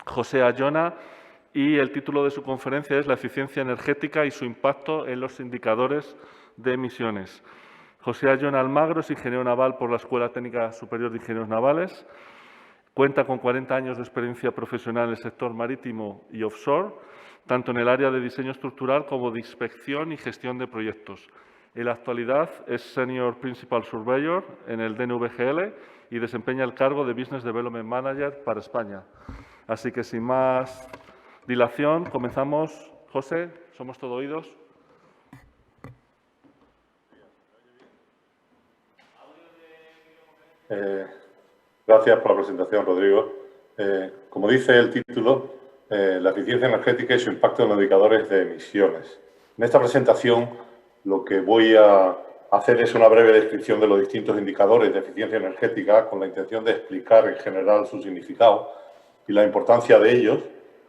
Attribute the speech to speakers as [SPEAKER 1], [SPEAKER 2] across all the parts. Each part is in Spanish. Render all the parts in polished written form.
[SPEAKER 1] José Ayona, y el título de su conferencia es La eficiencia energética y su impacto en los indicadores de emisiones. José Ayona Almagro es ingeniero naval por la Escuela Técnica Superior de Ingenieros Navales. Cuenta con 40 años de experiencia profesional en el sector marítimo y offshore, tanto en el área de diseño estructural como de inspección y gestión de proyectos. En la actualidad es Senior Principal Surveyor en el DNVGL y desempeña el cargo de Business Development Manager para España. Así que, sin más dilación, comenzamos. José, somos todo oídos.
[SPEAKER 2] Gracias por la presentación, Rodrigo. Como dice el título, la eficiencia energética y su impacto en los indicadores de emisiones. En esta presentación, lo que voy a hacer es una breve descripción de los distintos indicadores de eficiencia energética con la intención de explicar en general su significado y la importancia de ellos,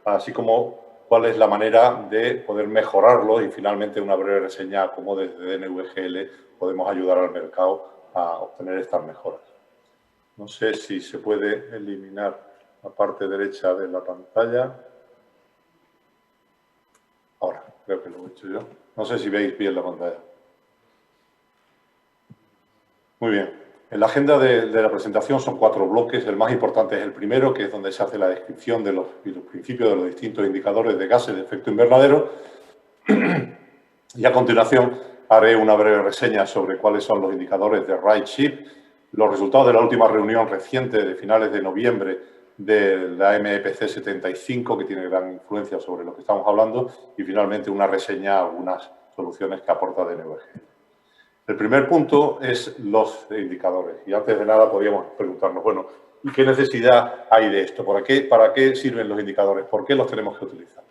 [SPEAKER 2] así como cuál es la manera de poder mejorarlos y finalmente una breve reseña cómo desde DNVGL podemos ayudar al mercado a obtener estas mejoras. No sé si se puede eliminar la parte derecha de la pantalla. Ahora, creo que lo he hecho yo. No sé si veis bien la pantalla. Muy bien. En la agenda de la presentación son 4 bloques. El más importante es el primero, que es donde se hace la descripción de los principios de los distintos indicadores de gases de efecto invernadero. Y a continuación haré una breve reseña sobre cuáles son los indicadores de RightShip, los resultados de la última reunión reciente de finales de noviembre de la MEPC 75, que tiene gran influencia sobre lo que estamos hablando, y finalmente una reseña a algunas soluciones que aporta DNVG. El primer punto es los indicadores. Y antes de nada podríamos preguntarnos, bueno, ¿y qué necesidad hay de esto? ¿Para qué sirven los indicadores? ¿Por qué los tenemos que utilizar?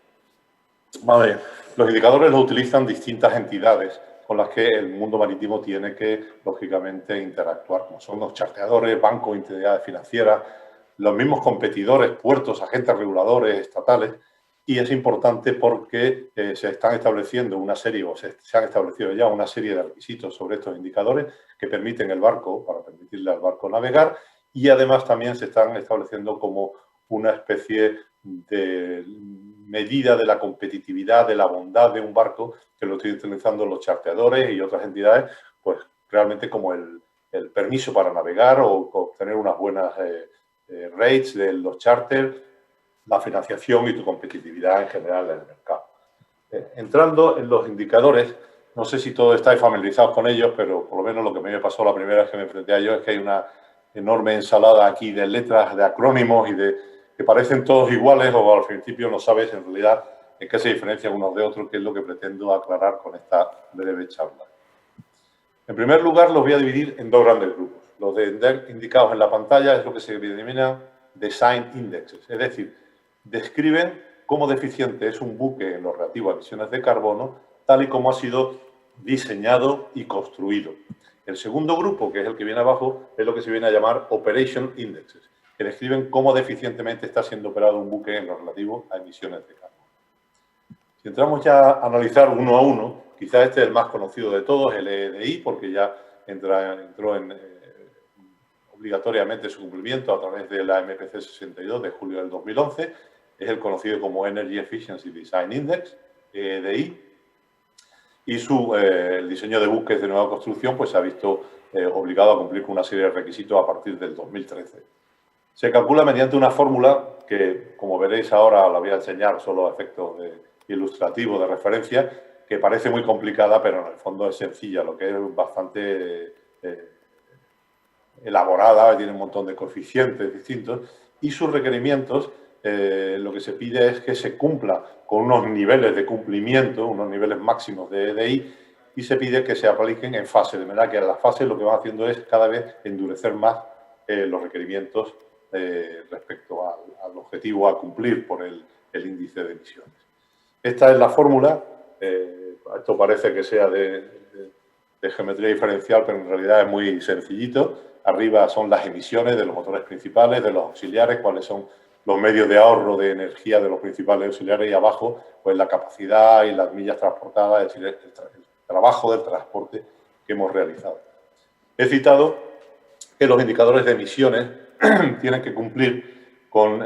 [SPEAKER 2] Vale, los indicadores los utilizan distintas entidades con las que el mundo marítimo tiene que, lógicamente, interactuar, como son los charteadores, bancos, entidades financieras, los mismos competidores, puertos, agentes reguladores, estatales, y es importante porque se están estableciendo una serie, o se han establecido ya una serie de requisitos sobre estos indicadores que permiten el barco, para permitirle al barco navegar, y además también se están estableciendo como una especie de medida de la competitividad, de la bondad de un barco, que lo estoy utilizando los charteadores y otras entidades, pues realmente como el permiso para navegar o obtener unas buenas rates de los charters, la financiación y tu competitividad en general en el mercado. Entrando en los indicadores, no sé si todos estáis familiarizados con ellos, pero por lo menos lo que me pasó la primera vez que me enfrenté a ellos es que hay una enorme ensalada aquí de letras, de acrónimos y que parecen todos iguales o al principio no sabes en realidad en qué se diferencian unos de otros, que es lo que pretendo aclarar con esta breve charla. En primer lugar, los voy a dividir en 2 grandes grupos. Los indicados en la pantalla es lo que se denomina Design Indexes, es decir, describen cómo deficiente es un buque en lo relativo a emisiones de carbono, tal y como ha sido diseñado y construido. El segundo grupo, que es el que viene abajo, es lo que se viene a llamar Operation Indexes, que describen cómo deficientemente está siendo operado un buque en lo relativo a emisiones de carbono. Si entramos ya a analizar uno a uno, quizás este es el más conocido de todos, el EDI, porque ya entró en obligatoriamente su cumplimiento a través de la MEPC 62 de julio del 2011, es el conocido como Energy Efficiency Design Index, EDI, y el diseño de buques de nueva construcción pues se ha visto obligado a cumplir con una serie de requisitos a partir del 2013. Se calcula mediante una fórmula que, como veréis ahora, la voy a enseñar solo a efectos ilustrativos de referencia, que parece muy complicada, pero en el fondo es sencilla, lo que es bastante elaborada, tiene un montón de coeficientes distintos, y sus requerimientos, lo que se pide es que se cumpla con unos niveles de cumplimiento, unos niveles máximos de EDI, y se pide que se apliquen en fase, de manera que a las fases lo que van haciendo es cada vez endurecer más los requerimientos respecto al objetivo a cumplir por el índice de emisiones. Esta es la fórmula, esto parece que sea de geometría diferencial, pero en realidad es muy sencillito. Arriba son las emisiones de los motores principales, de los auxiliares, cuáles son los medios de ahorro de energía de los principales auxiliares, y abajo pues la capacidad y las millas transportadas, es decir, el trabajo del transporte que hemos realizado. He citado que los indicadores de emisiones tienen que cumplir con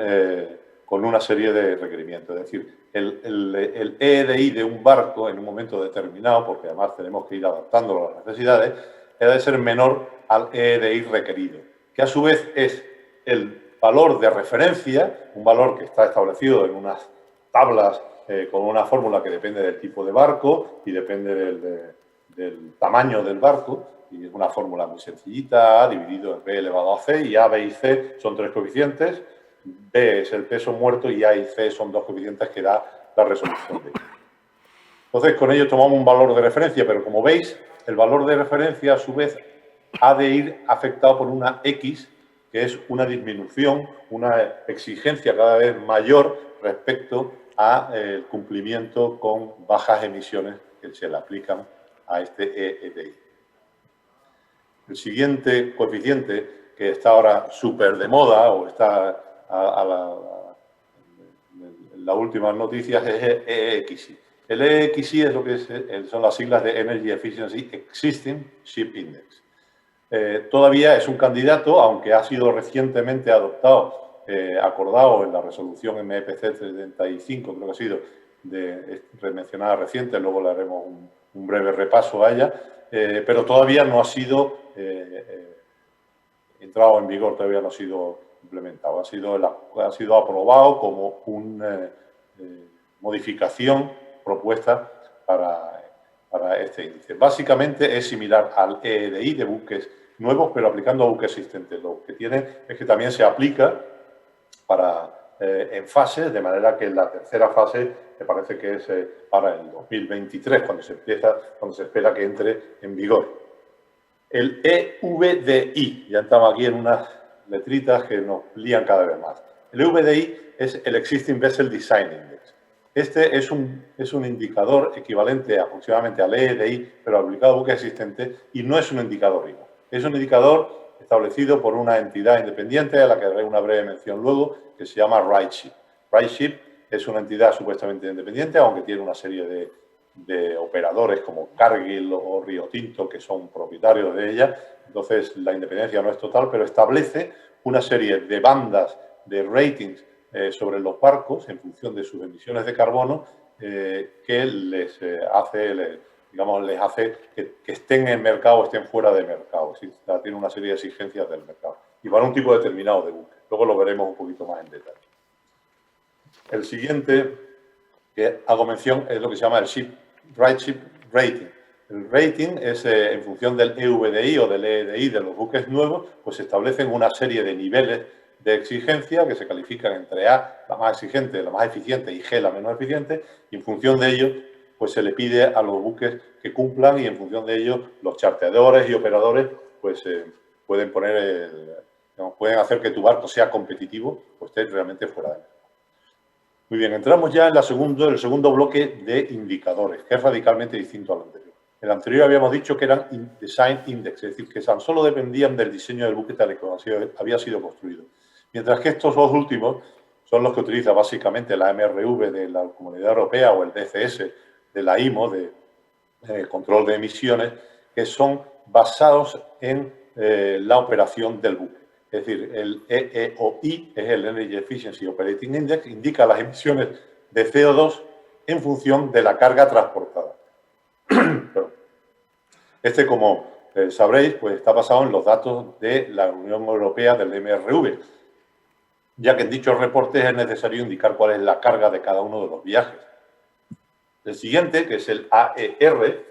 [SPEAKER 2] con una serie de requerimientos. Es decir, el EDI de un barco en un momento determinado, porque además tenemos que ir adaptándolo a las necesidades, debe ser menor al EDI requerido, que a su vez es el valor de referencia, un valor que está establecido en unas tablas con una fórmula que depende del tipo de barco y depende del tamaño del barco, y es una fórmula muy sencillita, A dividido en B elevado a C, y A, B y C son 3 coeficientes, B es el peso muerto y A y C son 2 coeficientes que da la resolución de. Entonces, con ello tomamos un valor de referencia, pero como veis, el valor de referencia, a su vez, ha de ir afectado por una X, que es una disminución, una exigencia cada vez mayor respecto al cumplimiento con bajas emisiones que se le aplican a este EDI. El siguiente coeficiente, que está ahora súper de moda o está en las últimas noticias, es el EEXI. El EEXI es lo que son las siglas de Energy Efficiency Existing Ship Index. Todavía es un candidato, aunque ha sido recientemente adoptado, acordado en la resolución MEPC 75, creo que ha sido, mencionada reciente, luego le haremos un breve repaso a ella, pero todavía no ha sido entrado en vigor, todavía no ha sido implementado. Ha sido aprobado como una modificación propuesta para este índice. Básicamente es similar al EDI de buques nuevos, pero aplicando a buques existentes. Lo que tiene es que también se aplica en fases, de manera que en la tercera fase me parece que es para el 2023, cuando se espera que entre en vigor. El EVDI, ya estamos aquí en unas letritas que nos lían cada vez más. El EVDI es el Existing Vessel Design Index. Este es un indicador equivalente aproximadamente al EDI, pero aplicado a buques existentes, y no es un indicador IMO. Es un indicador establecido por una entidad independiente, a la que daré una breve mención luego, que se llama RightShip. RightShip es una entidad supuestamente independiente, aunque tiene una serie de operadores como Cargill o Río Tinto, que son propietarios de ella. Entonces, la independencia no es total, pero establece una serie de bandas de ratings sobre los barcos en función de sus emisiones de carbono que les hace que estén en mercado o estén fuera de mercado. ¿Sí? Tiene una serie de exigencias del mercado. Y para un tipo determinado de buque. Luego lo veremos un poquito más en detalle. El siguiente que hago mención es lo que se llama el RightShip Rating. El rating es en función del EVDI o del EDI de los buques nuevos, pues se establecen una serie de niveles de exigencia que se califican entre A, la más exigente, la más eficiente, y G, la menos eficiente, y en función de ello, pues se le pide a los buques que cumplan, y en función de ello, los charteadores y operadores pues pueden pueden hacer que tu barco sea competitivo o esté realmente fuera de él. Muy bien, entramos ya en el segundo bloque de indicadores, que es radicalmente distinto al anterior. El anterior habíamos dicho que eran Design Index, es decir, que tan solo dependían del diseño del buque tal y como había sido construido. Mientras que estos dos últimos son los que utiliza básicamente la MRV de la Comunidad Europea o el DCS de la IMO, de control de emisiones, que son basados en la operación del buque. Es decir, el EEOI es el Energy Efficiency Operating Index, indica las emisiones de CO2 en función de la carga transportada. Este, como sabréis, pues está basado en los datos de la Unión Europea del MRV, ya que en dichos reportes es necesario indicar cuál es la carga de cada uno de los viajes. El siguiente, que es el AER,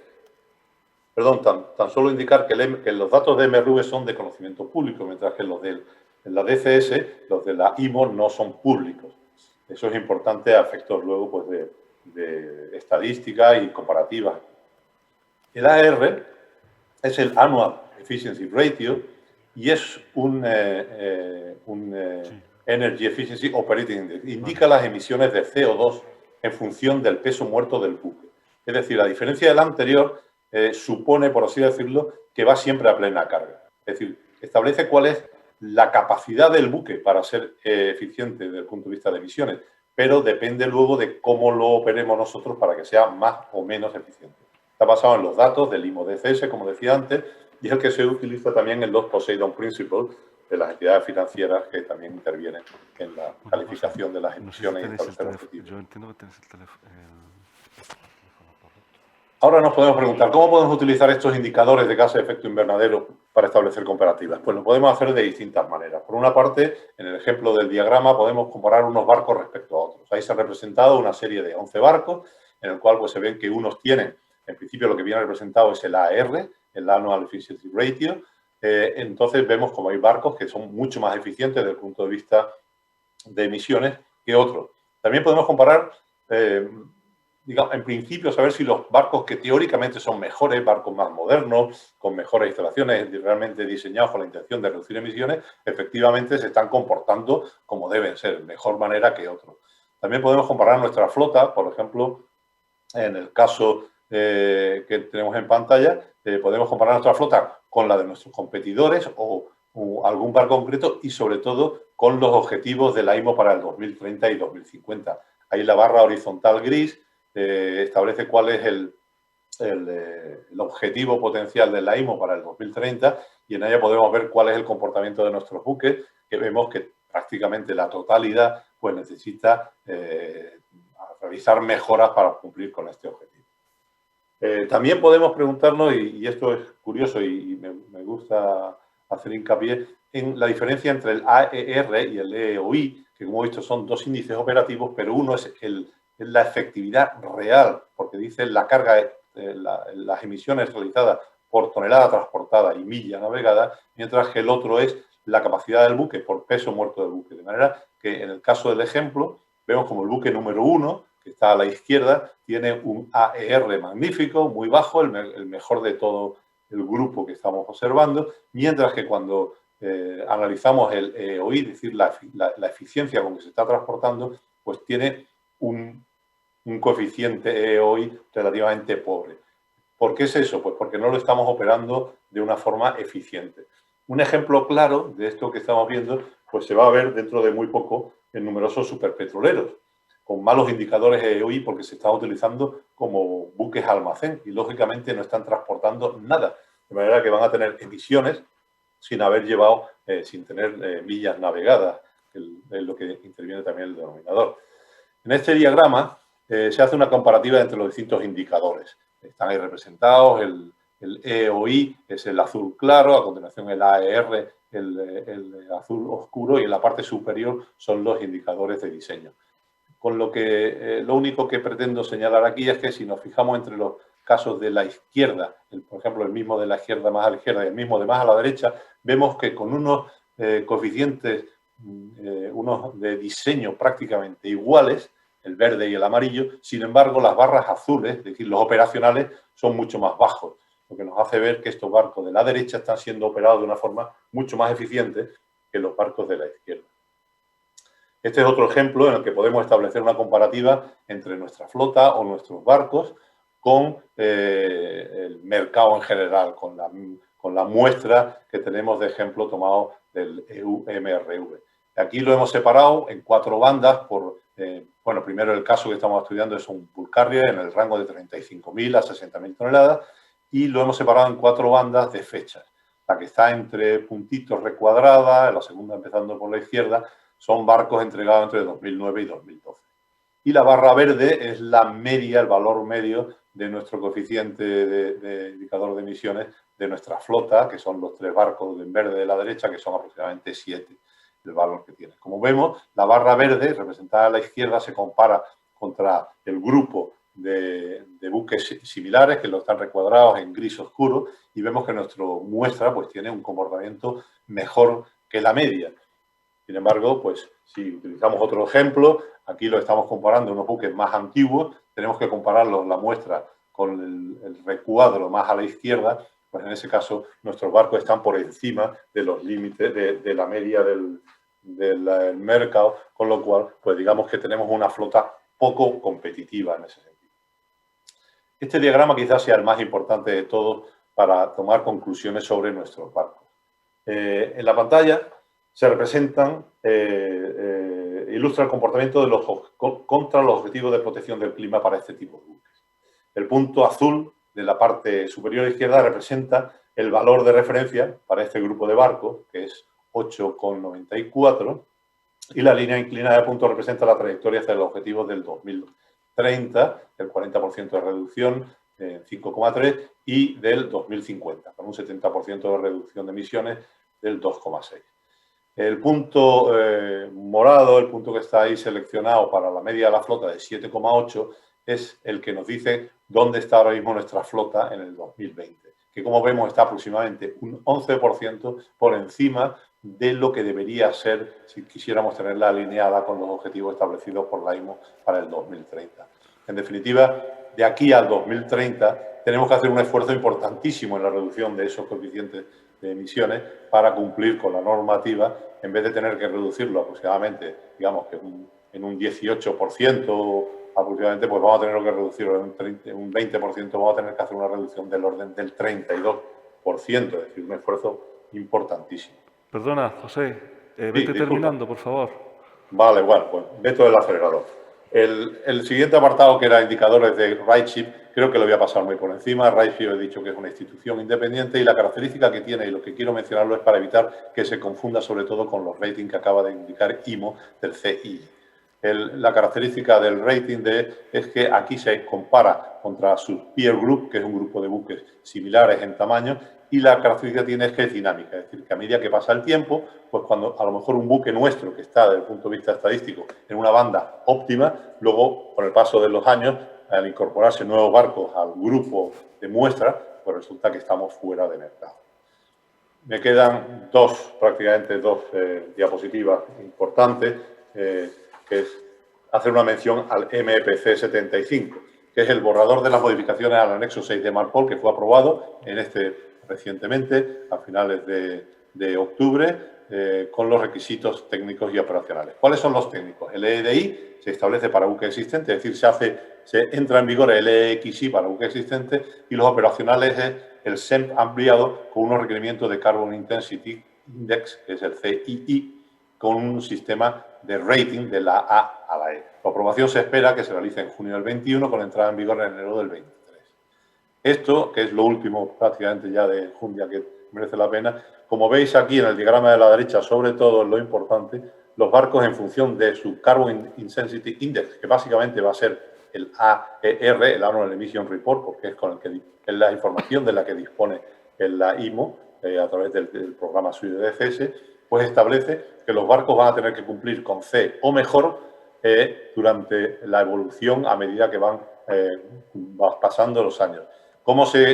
[SPEAKER 2] tan solo indicar que los datos de MRV son de conocimiento público, mientras que los de la DCS, los de la IMO, no son públicos. Eso es importante a efectos luego pues, de estadística y comparativa. El AR es el Annual Efficiency Ratio y es un Energy Efficiency Operating Index. Indica las emisiones de CO2 en función del peso muerto del buque. Es decir, a diferencia del anterior, supone, por así decirlo, que va siempre a plena carga. Es decir, establece cuál es la capacidad del buque para ser eficiente desde el punto de vista de emisiones, pero depende luego de cómo lo operemos nosotros para que sea más o menos eficiente. Está basado en los datos del IMO DCS, como decía antes, y es el que se utiliza también en los Poseidon Principles de las entidades financieras que también intervienen en la calificación de las emisiones y establecer objetivos.
[SPEAKER 1] Yo entiendo que tenéis el teléfono.
[SPEAKER 2] Ahora nos podemos preguntar, ¿cómo podemos utilizar estos indicadores de gases de efecto invernadero para establecer comparativas? Pues lo podemos hacer de distintas maneras. Por una parte, en el ejemplo del diagrama podemos comparar unos barcos respecto a otros. Ahí se ha representado una serie de 11 barcos, en el cual pues, se ven que unos tienen, en principio lo que viene representado es el AER, el Annual Efficiency Ratio. Entonces vemos como hay barcos que son mucho más eficientes desde el punto de vista de emisiones que otros. También podemos comparar, digamos, en principio, saber si los barcos que teóricamente son mejores, barcos más modernos, con mejores instalaciones, realmente diseñados con la intención de reducir emisiones, efectivamente se están comportando como deben ser, de mejor manera que otros. También podemos comparar nuestra flota, por ejemplo, en el caso que tenemos en pantalla, podemos comparar nuestra flota con la de nuestros competidores o algún barco concreto y sobre todo con los objetivos de la IMO para el 2030 y 2050. Ahí la barra horizontal gris establece cuál es el objetivo potencial de la IMO para el 2030 y en ella podemos ver cuál es el comportamiento de nuestros buques, que vemos que prácticamente la totalidad pues necesita realizar mejoras para cumplir con este objetivo. También podemos preguntarnos, y esto es curioso y me gusta hacer hincapié, en la diferencia entre el AER y el EEOI, que como he visto son dos índices operativos, pero uno es la efectividad real, porque dice la carga, las emisiones realizadas por tonelada transportada y milla navegada, mientras que el otro es la capacidad del buque por peso muerto del buque. De manera que en el caso del ejemplo, vemos como el buque número 1, que está a la izquierda, tiene un AER magnífico, muy bajo, el mejor de todo el grupo que estamos observando, mientras que cuando analizamos el EEOI, es decir, la eficiencia con que se está transportando, pues tiene un coeficiente EEOI relativamente pobre. ¿Por qué es eso? Pues porque no lo estamos operando de una forma eficiente. Un ejemplo claro de esto que estamos viendo, pues se va a ver dentro de muy poco en numerosos superpetroleros, con malos indicadores EEOI porque se están utilizando como buques almacén y lógicamente no están transportando nada, de manera que van a tener emisiones sin haber llevado, sin tener millas navegadas, que es lo que interviene también el denominador. En este diagrama se hace una comparativa entre los distintos indicadores. Están ahí representados, el EEOI es el azul claro, a continuación el AER, el azul oscuro y en la parte superior son los indicadores de diseño. Con lo que lo único que pretendo señalar aquí es que si nos fijamos entre los casos de la izquierda, por ejemplo el mismo de la izquierda más a la izquierda y el mismo de más a la derecha, vemos que con unos coeficientes, unos de diseño prácticamente iguales, el verde y el amarillo, sin embargo las barras azules, es decir, los operacionales, son mucho más bajos, lo que nos hace ver que estos barcos de la derecha están siendo operados de una forma mucho más eficiente que los barcos de la izquierda. Este es otro ejemplo en el que podemos establecer una comparativa entre nuestra flota o nuestros barcos con el mercado en general, con la muestra que tenemos de ejemplo tomado del EUMRV. Aquí lo hemos separado en 4 bandas por, bueno, primero el caso que estamos estudiando es un Bull Carrier en el rango de 35.000 a 60.000 toneladas y lo hemos separado en 4 bandas de fechas. La que está entre puntitos recuadrada, la segunda empezando por la izquierda, son barcos entregados entre 2009 y 2012. Y la barra verde es la media, el valor medio de nuestro coeficiente de indicador de emisiones de nuestra flota, que son los 3 barcos en verde de la derecha, que son aproximadamente 7 el valor que tiene. Como vemos, la barra verde, representada a la izquierda, se compara contra el grupo de buques similares, que lo están recuadrados en gris oscuro, y vemos que nuestra muestra pues, tiene un comportamiento mejor que la media. Sin embargo, pues si utilizamos otro ejemplo, aquí lo estamos comparando unos buques más antiguos, tenemos que compararlos la muestra con el recuadro más a la izquierda, pues en ese caso nuestros barcos están por encima de los límites de la media del mercado, con lo cual, pues digamos que tenemos una flota poco competitiva en ese sentido. Este diagrama quizás sea el más importante de todos para tomar conclusiones sobre nuestros barcos. En la pantalla se representan, ilustra el comportamiento contra los objetivos de protección del clima para este tipo de buques. El punto azul de la parte superior izquierda representa el valor de referencia para este grupo de barcos, que es 8,94. Y la línea inclinada de puntos representa la trayectoria hacia los objetivos del 2030, el 40% de reducción en 5,3 y del 2050, con un 70% de reducción de emisiones del 2,6. El punto morado, el punto que está ahí seleccionado para la media de la flota de 7,8, es el que nos dice dónde está ahora mismo nuestra flota en el 2020, que como vemos está aproximadamente un 11% por encima de lo que debería ser si quisiéramos tenerla alineada con los objetivos establecidos por la IMO para el 2030. En definitiva, de aquí al 2030 tenemos que hacer un esfuerzo importantísimo en la reducción de esos coeficientes de emisiones para cumplir con la normativa, en vez de tener que reducirlo aproximadamente, digamos que en un 18% aproximadamente, pues vamos a tener que reducirlo en un 20%, vamos a tener que hacer una reducción del orden del 32%, es decir, un esfuerzo importantísimo.
[SPEAKER 1] Perdona, José, vete
[SPEAKER 2] disculpa.
[SPEAKER 1] terminando, por favor.
[SPEAKER 2] Vale, bueno, pues meto el acelerador. El siguiente apartado, que era indicadores de RightShip, creo que lo voy a pasar muy por encima. RightShip he dicho que es una institución independiente y la característica que tiene, y lo que quiero mencionarlo es para evitar que se confunda sobre todo con los ratings que acaba de indicar IMO del CI. La característica del rating es que aquí se compara contra su peer group, que es un grupo de buques similares en tamaño, y la característica que tiene es que es dinámica, es decir, que a medida que pasa el tiempo, pues cuando a lo mejor un buque nuestro que está desde el punto de vista estadístico en una banda óptima, luego con el paso de los años, al incorporarse nuevos barcos al grupo de muestra, pues resulta que estamos fuera de mercado. Me quedan prácticamente dos diapositivas importantes, que es hacer una mención al MEPC 75, que es el borrador de las modificaciones al anexo 6 de Marpol, que fue aprobado recientemente, a finales de octubre, con los requisitos técnicos y operacionales. ¿Cuáles son los técnicos? El EDI se establece para buque existente, es decir, se entra en vigor el EXI para buque existente, y los operacionales es el SEMP ampliado con unos requerimientos de Carbon Intensity Index, que es el CII, con un sistema de rating de la A a la E. La aprobación se espera que se realice en junio del 21 con entrada en vigor en enero del 23. Esto, que es lo último prácticamente ya de Jundia que merece la pena, como veis aquí en el diagrama de la derecha, sobre todo lo importante, los barcos en función de su Carbon Intensity Index, que básicamente va a ser el AER, el Annual Emission Report, porque es la información de la que dispone la IMO a través del programa suyo de DCS, pues establece que los barcos van a tener que cumplir con C o mejor durante la evolución a medida que van pasando los años. ¿Cómo se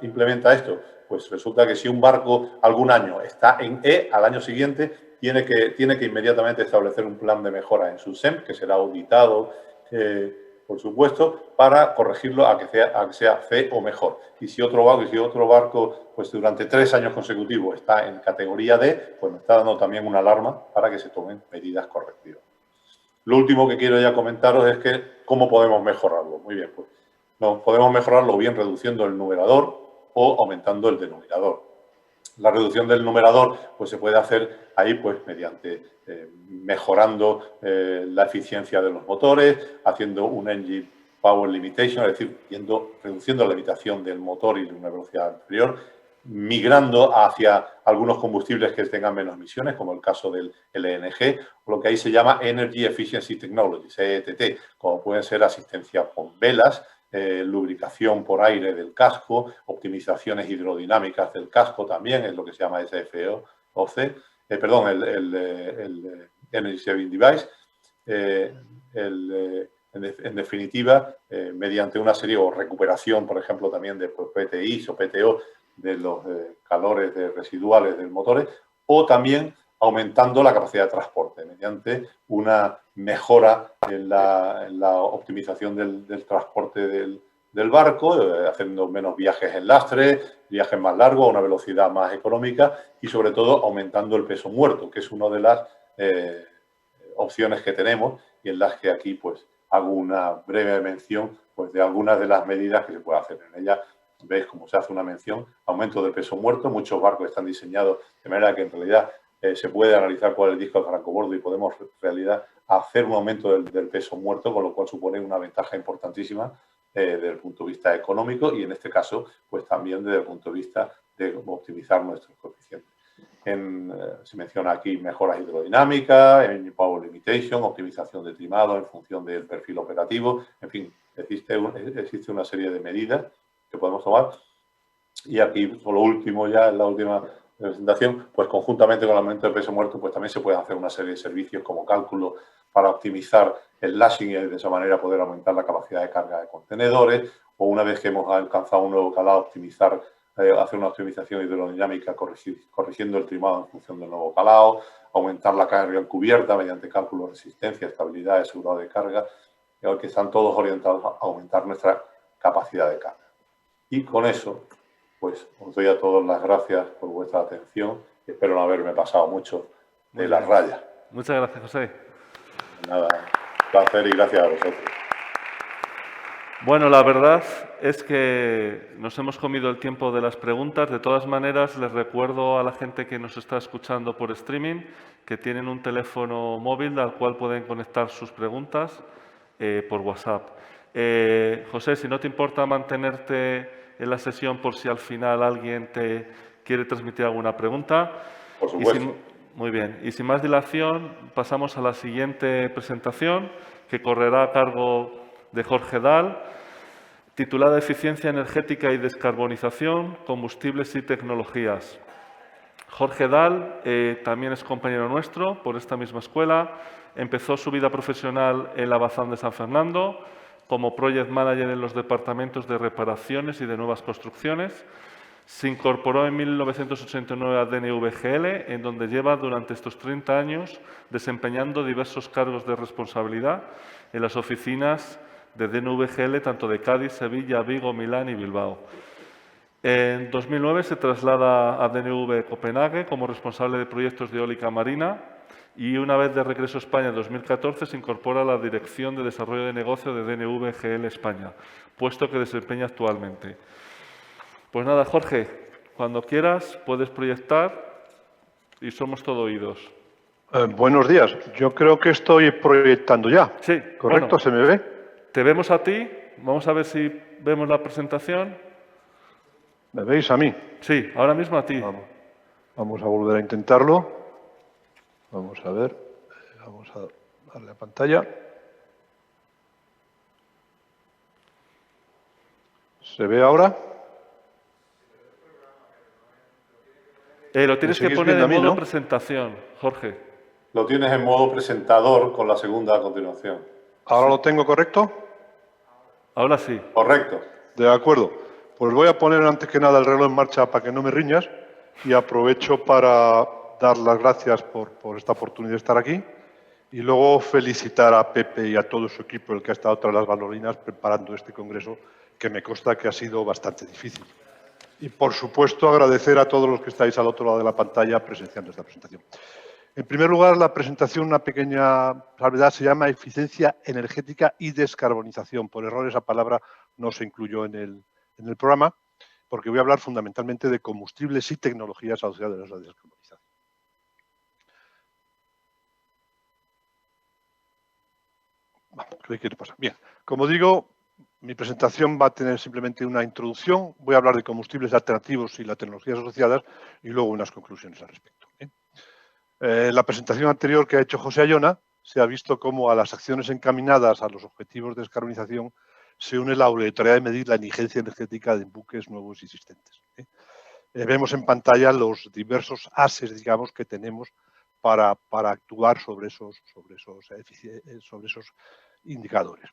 [SPEAKER 2] implementa esto? Pues resulta que si un barco algún año está en E, al año siguiente tiene que inmediatamente establecer un plan de mejora en su SEM, que será auditado, por supuesto, para corregirlo a que sea C o mejor. Y si otro barco pues durante 3 años consecutivos está en categoría D, pues me está dando también una alarma para que se tomen medidas correctivas. Lo último que quiero ya comentaros es que cómo podemos mejorarlo. Muy bien, pues podemos mejorarlo bien reduciendo el numerador o aumentando el denominador. La reducción del numerador pues se puede hacer ahí pues mediante mejorando la eficiencia de los motores, haciendo un engine power limitation, es decir, reduciendo la limitación del motor y una velocidad inferior, migrando hacia algunos combustibles que tengan menos emisiones, como el caso del LNG, o lo que ahí se llama Energy Efficiency Technologies, EETT, como pueden ser asistencia con velas, lubricación por aire del casco, optimizaciones hidrodinámicas del casco también, es lo que se llama SFOC, el Energy Saving Device. En definitiva, mediante una serie o recuperación, por ejemplo, también de PTIs o PTO de los calores residuales del motor, o también aumentando la capacidad de transporte mediante una mejora en la optimización del transporte del barco, haciendo menos viajes en lastre, viajes más largos, a una velocidad más económica y, sobre todo, aumentando el peso muerto, que es una de las opciones que tenemos y en las que aquí pues hago una breve mención pues, de algunas de las medidas que se puede hacer. En ella veis cómo se hace una mención, aumento del peso muerto. Muchos barcos están diseñados de manera que en realidad se puede analizar cuál es el disco de francobordo y podemos en realidad hacer un aumento del peso muerto, con lo cual supone una ventaja importantísima desde el punto de vista económico y en este caso pues también desde el punto de vista de optimizar nuestros coeficientes. Se menciona aquí mejoras hidrodinámicas, en power limitation, optimización de trimado en función del perfil operativo. En fin, existe una serie de medidas que podemos tomar. Y aquí, por lo último, ya en la última presentación, pues conjuntamente con el aumento de peso muerto, pues también se pueden hacer una serie de servicios como cálculo para optimizar el lashing y de esa manera poder aumentar la capacidad de carga de contenedores, o una vez que hemos alcanzado un nuevo calado, hacer una optimización hidrodinámica corrigiendo el trimado en función del nuevo calado, aumentar la carga en cubierta mediante cálculo de resistencia, estabilidad y seguridad de carga, que están todos orientados a aumentar nuestra capacidad de carga. Y con eso, pues os doy a todos las gracias por vuestra atención. Espero no haberme pasado mucho de las rayas.
[SPEAKER 1] Muchas gracias, José.
[SPEAKER 2] Nada, un placer y gracias a vosotros.
[SPEAKER 1] Bueno, la verdad es que nos hemos comido el tiempo de las preguntas. De todas maneras, les recuerdo a la gente que nos está escuchando por streaming que tienen un teléfono móvil al cual pueden conectar sus preguntas por WhatsApp. José, si no te importa mantenerte en la sesión por si al final alguien te quiere transmitir alguna pregunta.
[SPEAKER 2] Por supuesto.
[SPEAKER 1] Muy bien. Y sin más dilación, pasamos a la siguiente presentación que correrá a cargo de Jorge Dal, titulada Eficiencia energética y descarbonización, combustibles y tecnologías. Jorge Dal también es compañero nuestro por esta misma escuela. Empezó su vida profesional en la Bazán de San Fernando como Project Manager en los departamentos de reparaciones y de nuevas construcciones. Se incorporó en 1989 a DNVGL, en donde lleva durante estos 30 años desempeñando diversos cargos de responsabilidad en las oficinas de DNVGL, tanto de Cádiz, Sevilla, Vigo, Milán y Bilbao. En 2009 se traslada a DNV Copenhague como responsable de proyectos de eólica marina y una vez de regreso a España en 2014 se incorpora a la Dirección de Desarrollo de Negocio de DNVGL España, puesto que desempeña actualmente. Pues nada, Jorge, cuando quieras puedes proyectar y somos todo oídos.
[SPEAKER 3] Buenos días. Yo creo que estoy proyectando ya.
[SPEAKER 1] Sí.
[SPEAKER 3] ¿Correcto?
[SPEAKER 1] Bueno,
[SPEAKER 3] ¿se me ve?
[SPEAKER 1] Te vemos a ti. Vamos a ver si vemos la presentación.
[SPEAKER 3] ¿Me veis a mí?
[SPEAKER 1] Sí, ahora mismo a ti.
[SPEAKER 3] Vamos a volver a intentarlo. Vamos a ver. Vamos a darle a pantalla. ¿Se ve ahora?
[SPEAKER 1] Lo tienes que poner en modo
[SPEAKER 3] ¿no?
[SPEAKER 1] presentación, Jorge.
[SPEAKER 2] Lo tienes en modo presentador con la segunda a continuación.
[SPEAKER 3] ¿Ahora lo tengo correcto?
[SPEAKER 1] Ahora sí.
[SPEAKER 2] Correcto.
[SPEAKER 3] De acuerdo. Pues voy a poner antes que nada el reloj en marcha para que no me riñas y aprovecho para dar las gracias por esta oportunidad de estar aquí y luego felicitar a Pepe y a todo su equipo, el que ha estado tras las bambalinas preparando este congreso, que me consta que ha sido bastante difícil. Y, por supuesto, agradecer a todos los que estáis al otro lado de la pantalla presenciando esta presentación. En primer lugar, la presentación, una pequeña salvedad, se llama Eficiencia energética y descarbonización. Por error, esa palabra no se incluyó en el programa, porque voy a hablar fundamentalmente de combustibles y tecnologías asociadas a la descarbonización. ¿Qué pasa? Bien, como digo, mi presentación va a tener simplemente una introducción. Voy a hablar de combustibles alternativos y las tecnologías asociadas y luego unas conclusiones al respecto. La presentación anterior que ha hecho José Ayona se ha visto cómo a las acciones encaminadas a los objetivos de descarbonización se une la obligatoriedad de medir la eficiencia energética de buques nuevos y existentes. Vemos en pantalla los diversos ases, digamos, que tenemos para actuar sobre esos indicadores.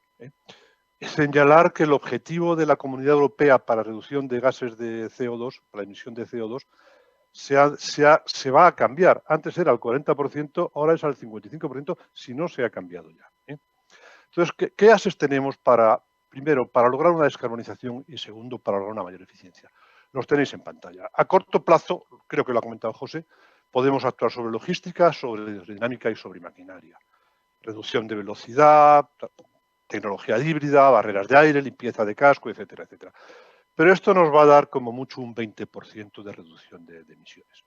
[SPEAKER 3] Señalar que el objetivo de la Comunidad Europea para reducción de gases de CO2, para la emisión de CO2, se va a cambiar. Antes era el 40%, ahora es al 55%, si no se ha cambiado ya. Entonces, ¿qué ases tenemos primero, para lograr una descarbonización y segundo, para lograr una mayor eficiencia? Los tenéis en pantalla. A corto plazo, creo que lo ha comentado José, podemos actuar sobre logística, sobre dinámica y sobre maquinaria. Reducción de velocidad, tecnología híbrida, barreras de aire, limpieza de casco, etcétera, etcétera. Pero esto nos va a dar como mucho un 20% de reducción de emisiones.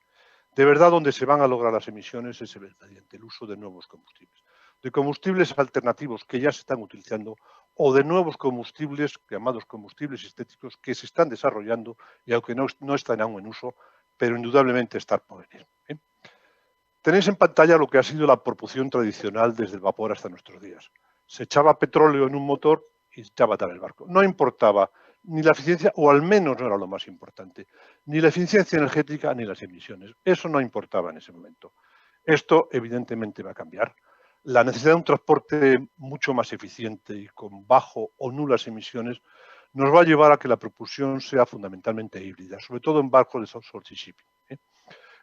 [SPEAKER 3] De verdad, donde se van a lograr las emisiones es mediante el uso de nuevos combustibles. De combustibles alternativos que ya se están utilizando o de nuevos combustibles, llamados combustibles sintéticos, que se están desarrollando y aunque no están aún en uso, pero indudablemente estar por venir. Tenéis en pantalla lo que ha sido la propulsión tradicional desde el vapor hasta nuestros días. Se echaba petróleo en un motor y se echaba a andar el barco. No importaba ni la eficiencia, o al menos no era lo más importante, ni la eficiencia energética ni las emisiones. Eso no importaba en ese momento. Esto evidentemente va a cambiar. La necesidad de un transporte mucho más eficiente y con bajo o nulas emisiones nos va a llevar a que la propulsión sea fundamentalmente híbrida, sobre todo en barcos de short sea shipping.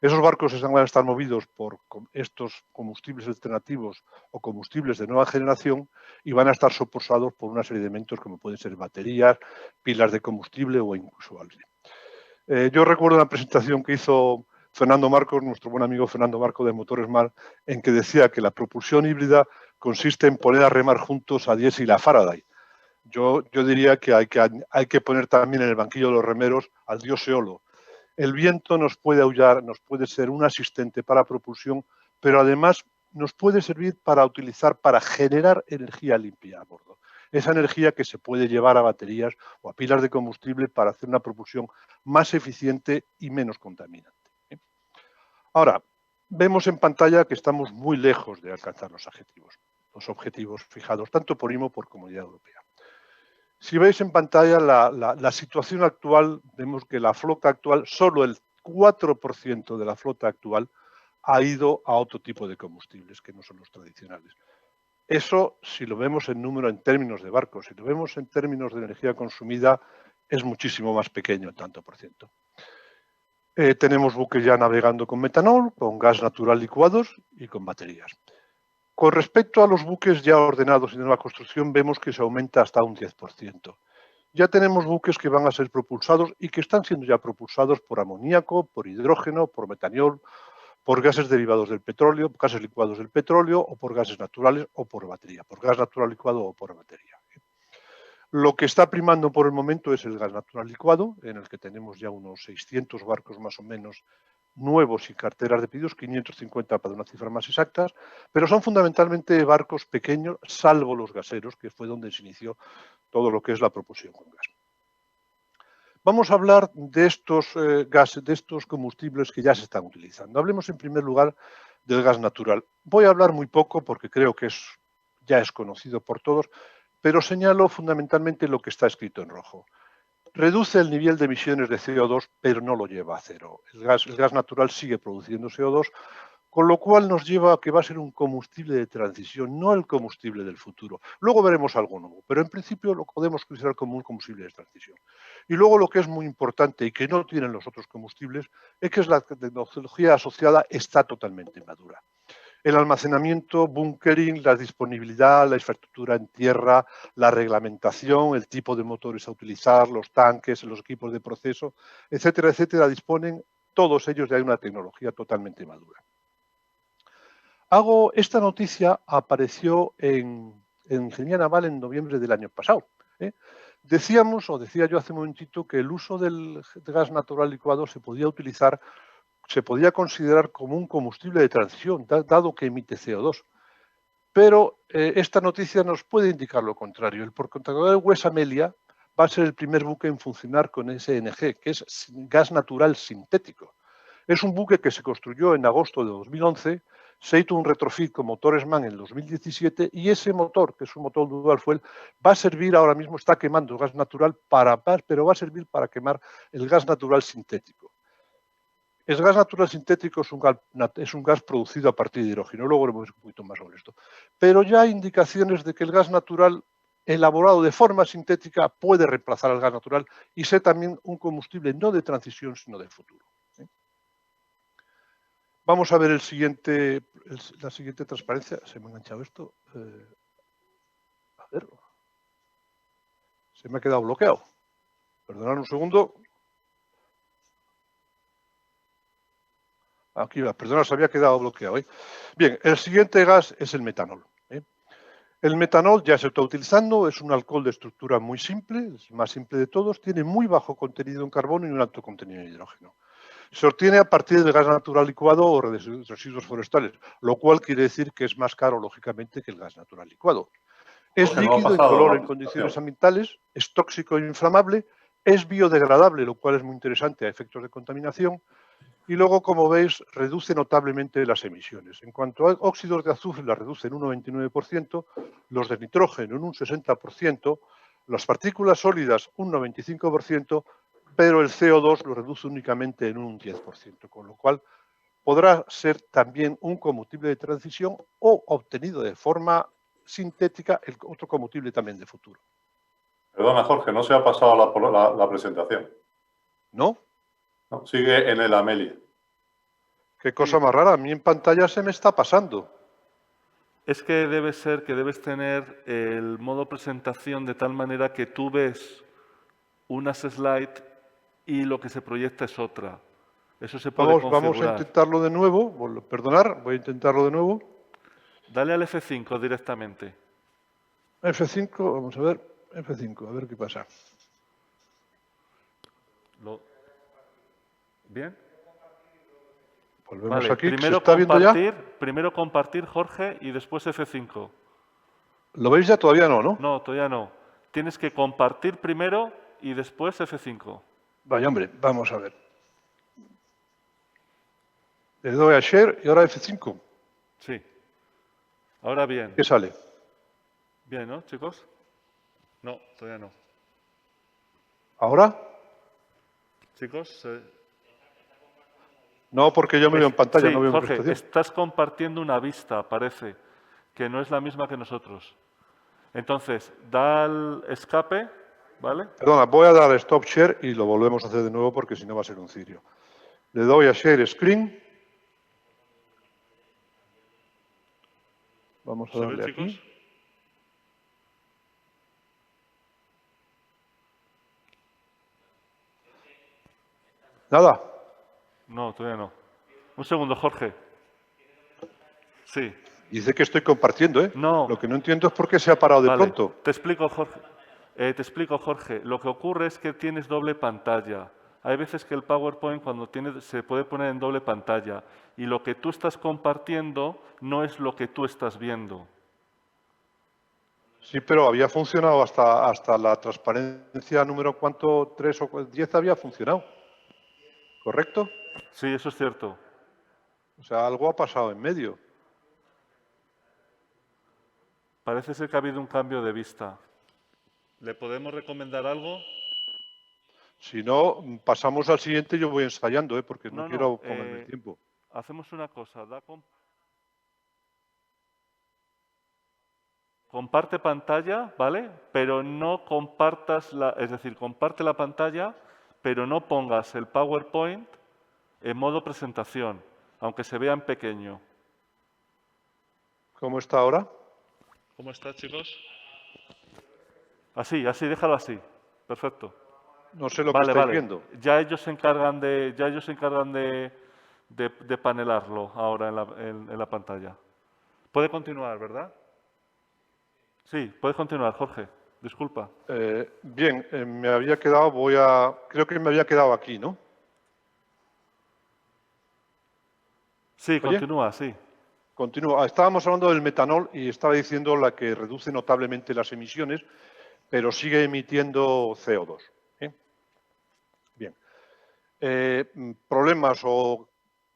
[SPEAKER 3] Esos barcos van a estar movidos por estos combustibles alternativos o combustibles de nueva generación y van a estar soportados por una serie de elementos como pueden ser baterías, pilas de combustible o incluso aire. Yo recuerdo una presentación que hizo Fernando Marcos, nuestro buen amigo Fernando Marcos de Motores Mar, en que decía que la propulsión híbrida consiste en poner a remar juntos a Diesel y la Faraday. Yo diría que hay que poner también en el banquillo de los remeros al dios Eolo. El viento nos puede aullar, nos puede ser un asistente para propulsión, pero además nos puede servir para utilizar, para generar energía limpia a bordo. Esa energía que se puede llevar a baterías o a pilas de combustible para hacer una propulsión más eficiente y menos contaminante. Ahora, vemos en pantalla que estamos muy lejos de alcanzar los objetivos fijados tanto por IMO como por Comunidad Europea. Si veis en pantalla la situación actual, vemos que la flota actual, solo el 4% de la flota actual ha ido a otro tipo de combustibles que no son los tradicionales. Eso, si lo vemos en número en términos de barcos, si lo vemos en términos de energía consumida, es muchísimo más pequeño el tanto por ciento. Tenemos buques ya navegando con metanol, con gas natural licuados y con baterías. Con respecto a los buques ya ordenados y de nueva construcción, vemos que se aumenta hasta un 10%. Ya tenemos buques que van a ser propulsados y que están siendo ya propulsados por amoníaco, por hidrógeno, por metanol, por gases derivados del petróleo, gases licuados del petróleo o por gases naturales o por batería, por gas natural licuado o por batería. Lo que está primando por el momento es el gas natural licuado, en el que tenemos ya unos 600 barcos más o menos nuevos y carteras de pedidos, 550 para una cifra más exactas, pero son fundamentalmente barcos pequeños, salvo los gaseros, que fue donde se inició todo lo que es la propulsión con gas. Vamos a hablar de estos gases, de estos combustibles que ya se están utilizando. Hablemos en primer lugar del gas natural. Voy a hablar muy poco porque creo que ya es conocido por todos, pero señalo fundamentalmente lo que está escrito en rojo. Reduce el nivel de emisiones de CO2, pero no lo lleva a cero. El gas natural sigue produciendo CO2, con lo cual nos lleva a que va a ser un combustible de transición, no el combustible del futuro. Luego veremos algo nuevo, pero en principio lo podemos considerar como un combustible de transición. Y luego lo que es muy importante y que no tienen los otros combustibles es que la tecnología asociada está totalmente madura. El almacenamiento, bunkering, la disponibilidad, la infraestructura en tierra, la reglamentación, el tipo de motores a utilizar, los tanques, los equipos de proceso, etcétera, etcétera, disponen todos ellos de una tecnología totalmente madura. Esta noticia apareció en Ingeniería Naval en noviembre del año pasado. Decía yo hace un momentito, que el uso del gas natural licuado se podía considerar como un combustible de transición, dado que emite CO2. Pero esta noticia nos puede indicar lo contrario. El portacontenedores West Amelia va a ser el primer buque en funcionar con SNG, que es gas natural sintético. Es un buque que se construyó en agosto de 2011, se hizo un retrofit con motores MAN en 2017 y ese motor, que es un motor dual fuel, va a servir ahora mismo, está quemando gas natural, pero va a servir para quemar el gas natural sintético. El gas natural sintético es un gas producido a partir de hidrógeno, luego veremos un poquito más sobre esto. Pero ya hay indicaciones de que el gas natural elaborado de forma sintética puede reemplazar al gas natural y ser también un combustible no de transición, sino de futuro. Vamos a ver la siguiente transparencia. Se me ha enganchado esto. A ver. Se me ha quedado bloqueado. Perdonad un segundo. Aquí va, perdona, se había quedado bloqueado. Bien, el siguiente gas es el metanol. El metanol ya se está utilizando, es un alcohol de estructura muy simple, es el más simple de todos, tiene muy bajo contenido en carbono y un alto contenido en hidrógeno. Se obtiene a partir del gas natural licuado o residuos forestales, lo cual quiere decir que es más caro, lógicamente, que el gas natural licuado. Es líquido, incoloro en condiciones ambientales, es tóxico e inflamable, es biodegradable, lo cual es muy interesante a efectos de contaminación, Y luego, como veis, reduce notablemente las emisiones. En cuanto a óxidos de azufre, las reduce en un 99%, los de nitrógeno en un 60%, las partículas sólidas un 95%, pero el CO2 lo reduce únicamente en un 10%, con lo cual podrá ser también un combustible de transición o obtenido de forma sintética el otro combustible también de futuro.
[SPEAKER 2] Perdona, Jorge, no se ha pasado la presentación.
[SPEAKER 3] ¿No?
[SPEAKER 2] No, sigue en el Amelia.
[SPEAKER 3] Qué cosa más rara, a mí en pantalla se me está pasando.
[SPEAKER 1] Es que debe ser que debes tener el modo presentación de tal manera que tú ves unas slides y lo que se proyecta es otra. Eso se puede
[SPEAKER 3] Vamos a
[SPEAKER 1] configurar.
[SPEAKER 3] intentarlo de nuevo. Perdonar, voy a intentarlo de nuevo.
[SPEAKER 1] Dale al F5 directamente.
[SPEAKER 3] F5, vamos a ver. F5, a ver qué pasa.
[SPEAKER 1] ¿Bien?
[SPEAKER 3] Volvemos
[SPEAKER 1] Vale,
[SPEAKER 3] aquí. ¿Se está viendo ya?
[SPEAKER 1] primero compartir, Jorge, y después F5.
[SPEAKER 3] ¿Lo veis ya? Todavía no, ¿no?
[SPEAKER 1] No, todavía no. Tienes que compartir primero y después F5.
[SPEAKER 3] Vaya, hombre, vamos a ver. Le doy a Share y ahora F5.
[SPEAKER 1] Sí. Ahora bien.
[SPEAKER 3] ¿Qué sale?
[SPEAKER 1] Bien, ¿no, chicos? No, todavía no.
[SPEAKER 3] ¿Ahora?
[SPEAKER 1] Chicos,
[SPEAKER 3] No, porque yo me veo en pantalla,
[SPEAKER 1] sí,
[SPEAKER 3] no veo en
[SPEAKER 1] Jorge,
[SPEAKER 3] presentación.
[SPEAKER 1] estás compartiendo una vista, parece, que no es la misma que nosotros. Entonces, da al escape, ¿vale?
[SPEAKER 3] Perdona, voy a dar Stop Share y lo volvemos a hacer de nuevo porque si no va a ser un cirio. Le doy a Share Screen. Vamos a
[SPEAKER 1] ¿Se ve,
[SPEAKER 3] darle
[SPEAKER 1] chicos?
[SPEAKER 3] aquí. Nada.
[SPEAKER 1] No, todavía no. Un segundo, Jorge. Sí.
[SPEAKER 3] Dice que estoy compartiendo, ¿eh?
[SPEAKER 1] No.
[SPEAKER 3] Lo que no entiendo es por qué se ha parado de
[SPEAKER 1] Vale,
[SPEAKER 3] pronto.
[SPEAKER 1] te explico, Jorge. Lo que ocurre es que tienes doble pantalla. Hay veces que el PowerPoint se puede poner en doble pantalla y lo que tú estás compartiendo no es lo que tú estás viendo.
[SPEAKER 3] Sí, pero había funcionado hasta la transparencia número cuánto, 3 o 10 había funcionado. ¿Correcto?
[SPEAKER 1] Sí, eso es cierto.
[SPEAKER 3] O sea, algo ha pasado en medio.
[SPEAKER 1] Parece ser que ha habido un cambio de vista. ¿Le podemos recomendar algo?
[SPEAKER 3] Si no, pasamos al siguiente y yo voy ensayando, ¿eh? Porque no quiero
[SPEAKER 1] No,
[SPEAKER 3] comerme el tiempo.
[SPEAKER 1] hacemos una cosa. Comparte pantalla, ¿vale? Pero no compartas es decir, comparte la pantalla, pero no pongas el PowerPoint en modo presentación, aunque se vea en pequeño.
[SPEAKER 3] ¿Cómo está ahora?
[SPEAKER 1] ¿Cómo está, chicos? Así, déjalo así. Perfecto.
[SPEAKER 3] No sé lo que estáis viendo.
[SPEAKER 1] Ya ellos se encargan de panelarlo ahora en la pantalla. Puede continuar, ¿verdad? Sí, puedes continuar, Jorge. Disculpa.
[SPEAKER 3] Bien, me había quedado, creo que me había quedado aquí, ¿no?
[SPEAKER 1] Sí,
[SPEAKER 3] ¿Oye?
[SPEAKER 1] continúa, sí.
[SPEAKER 3] Continúo. Estábamos hablando del metanol y estaba diciendo la que reduce notablemente las emisiones, pero sigue emitiendo CO2. ¿eh? Bien. Problemas o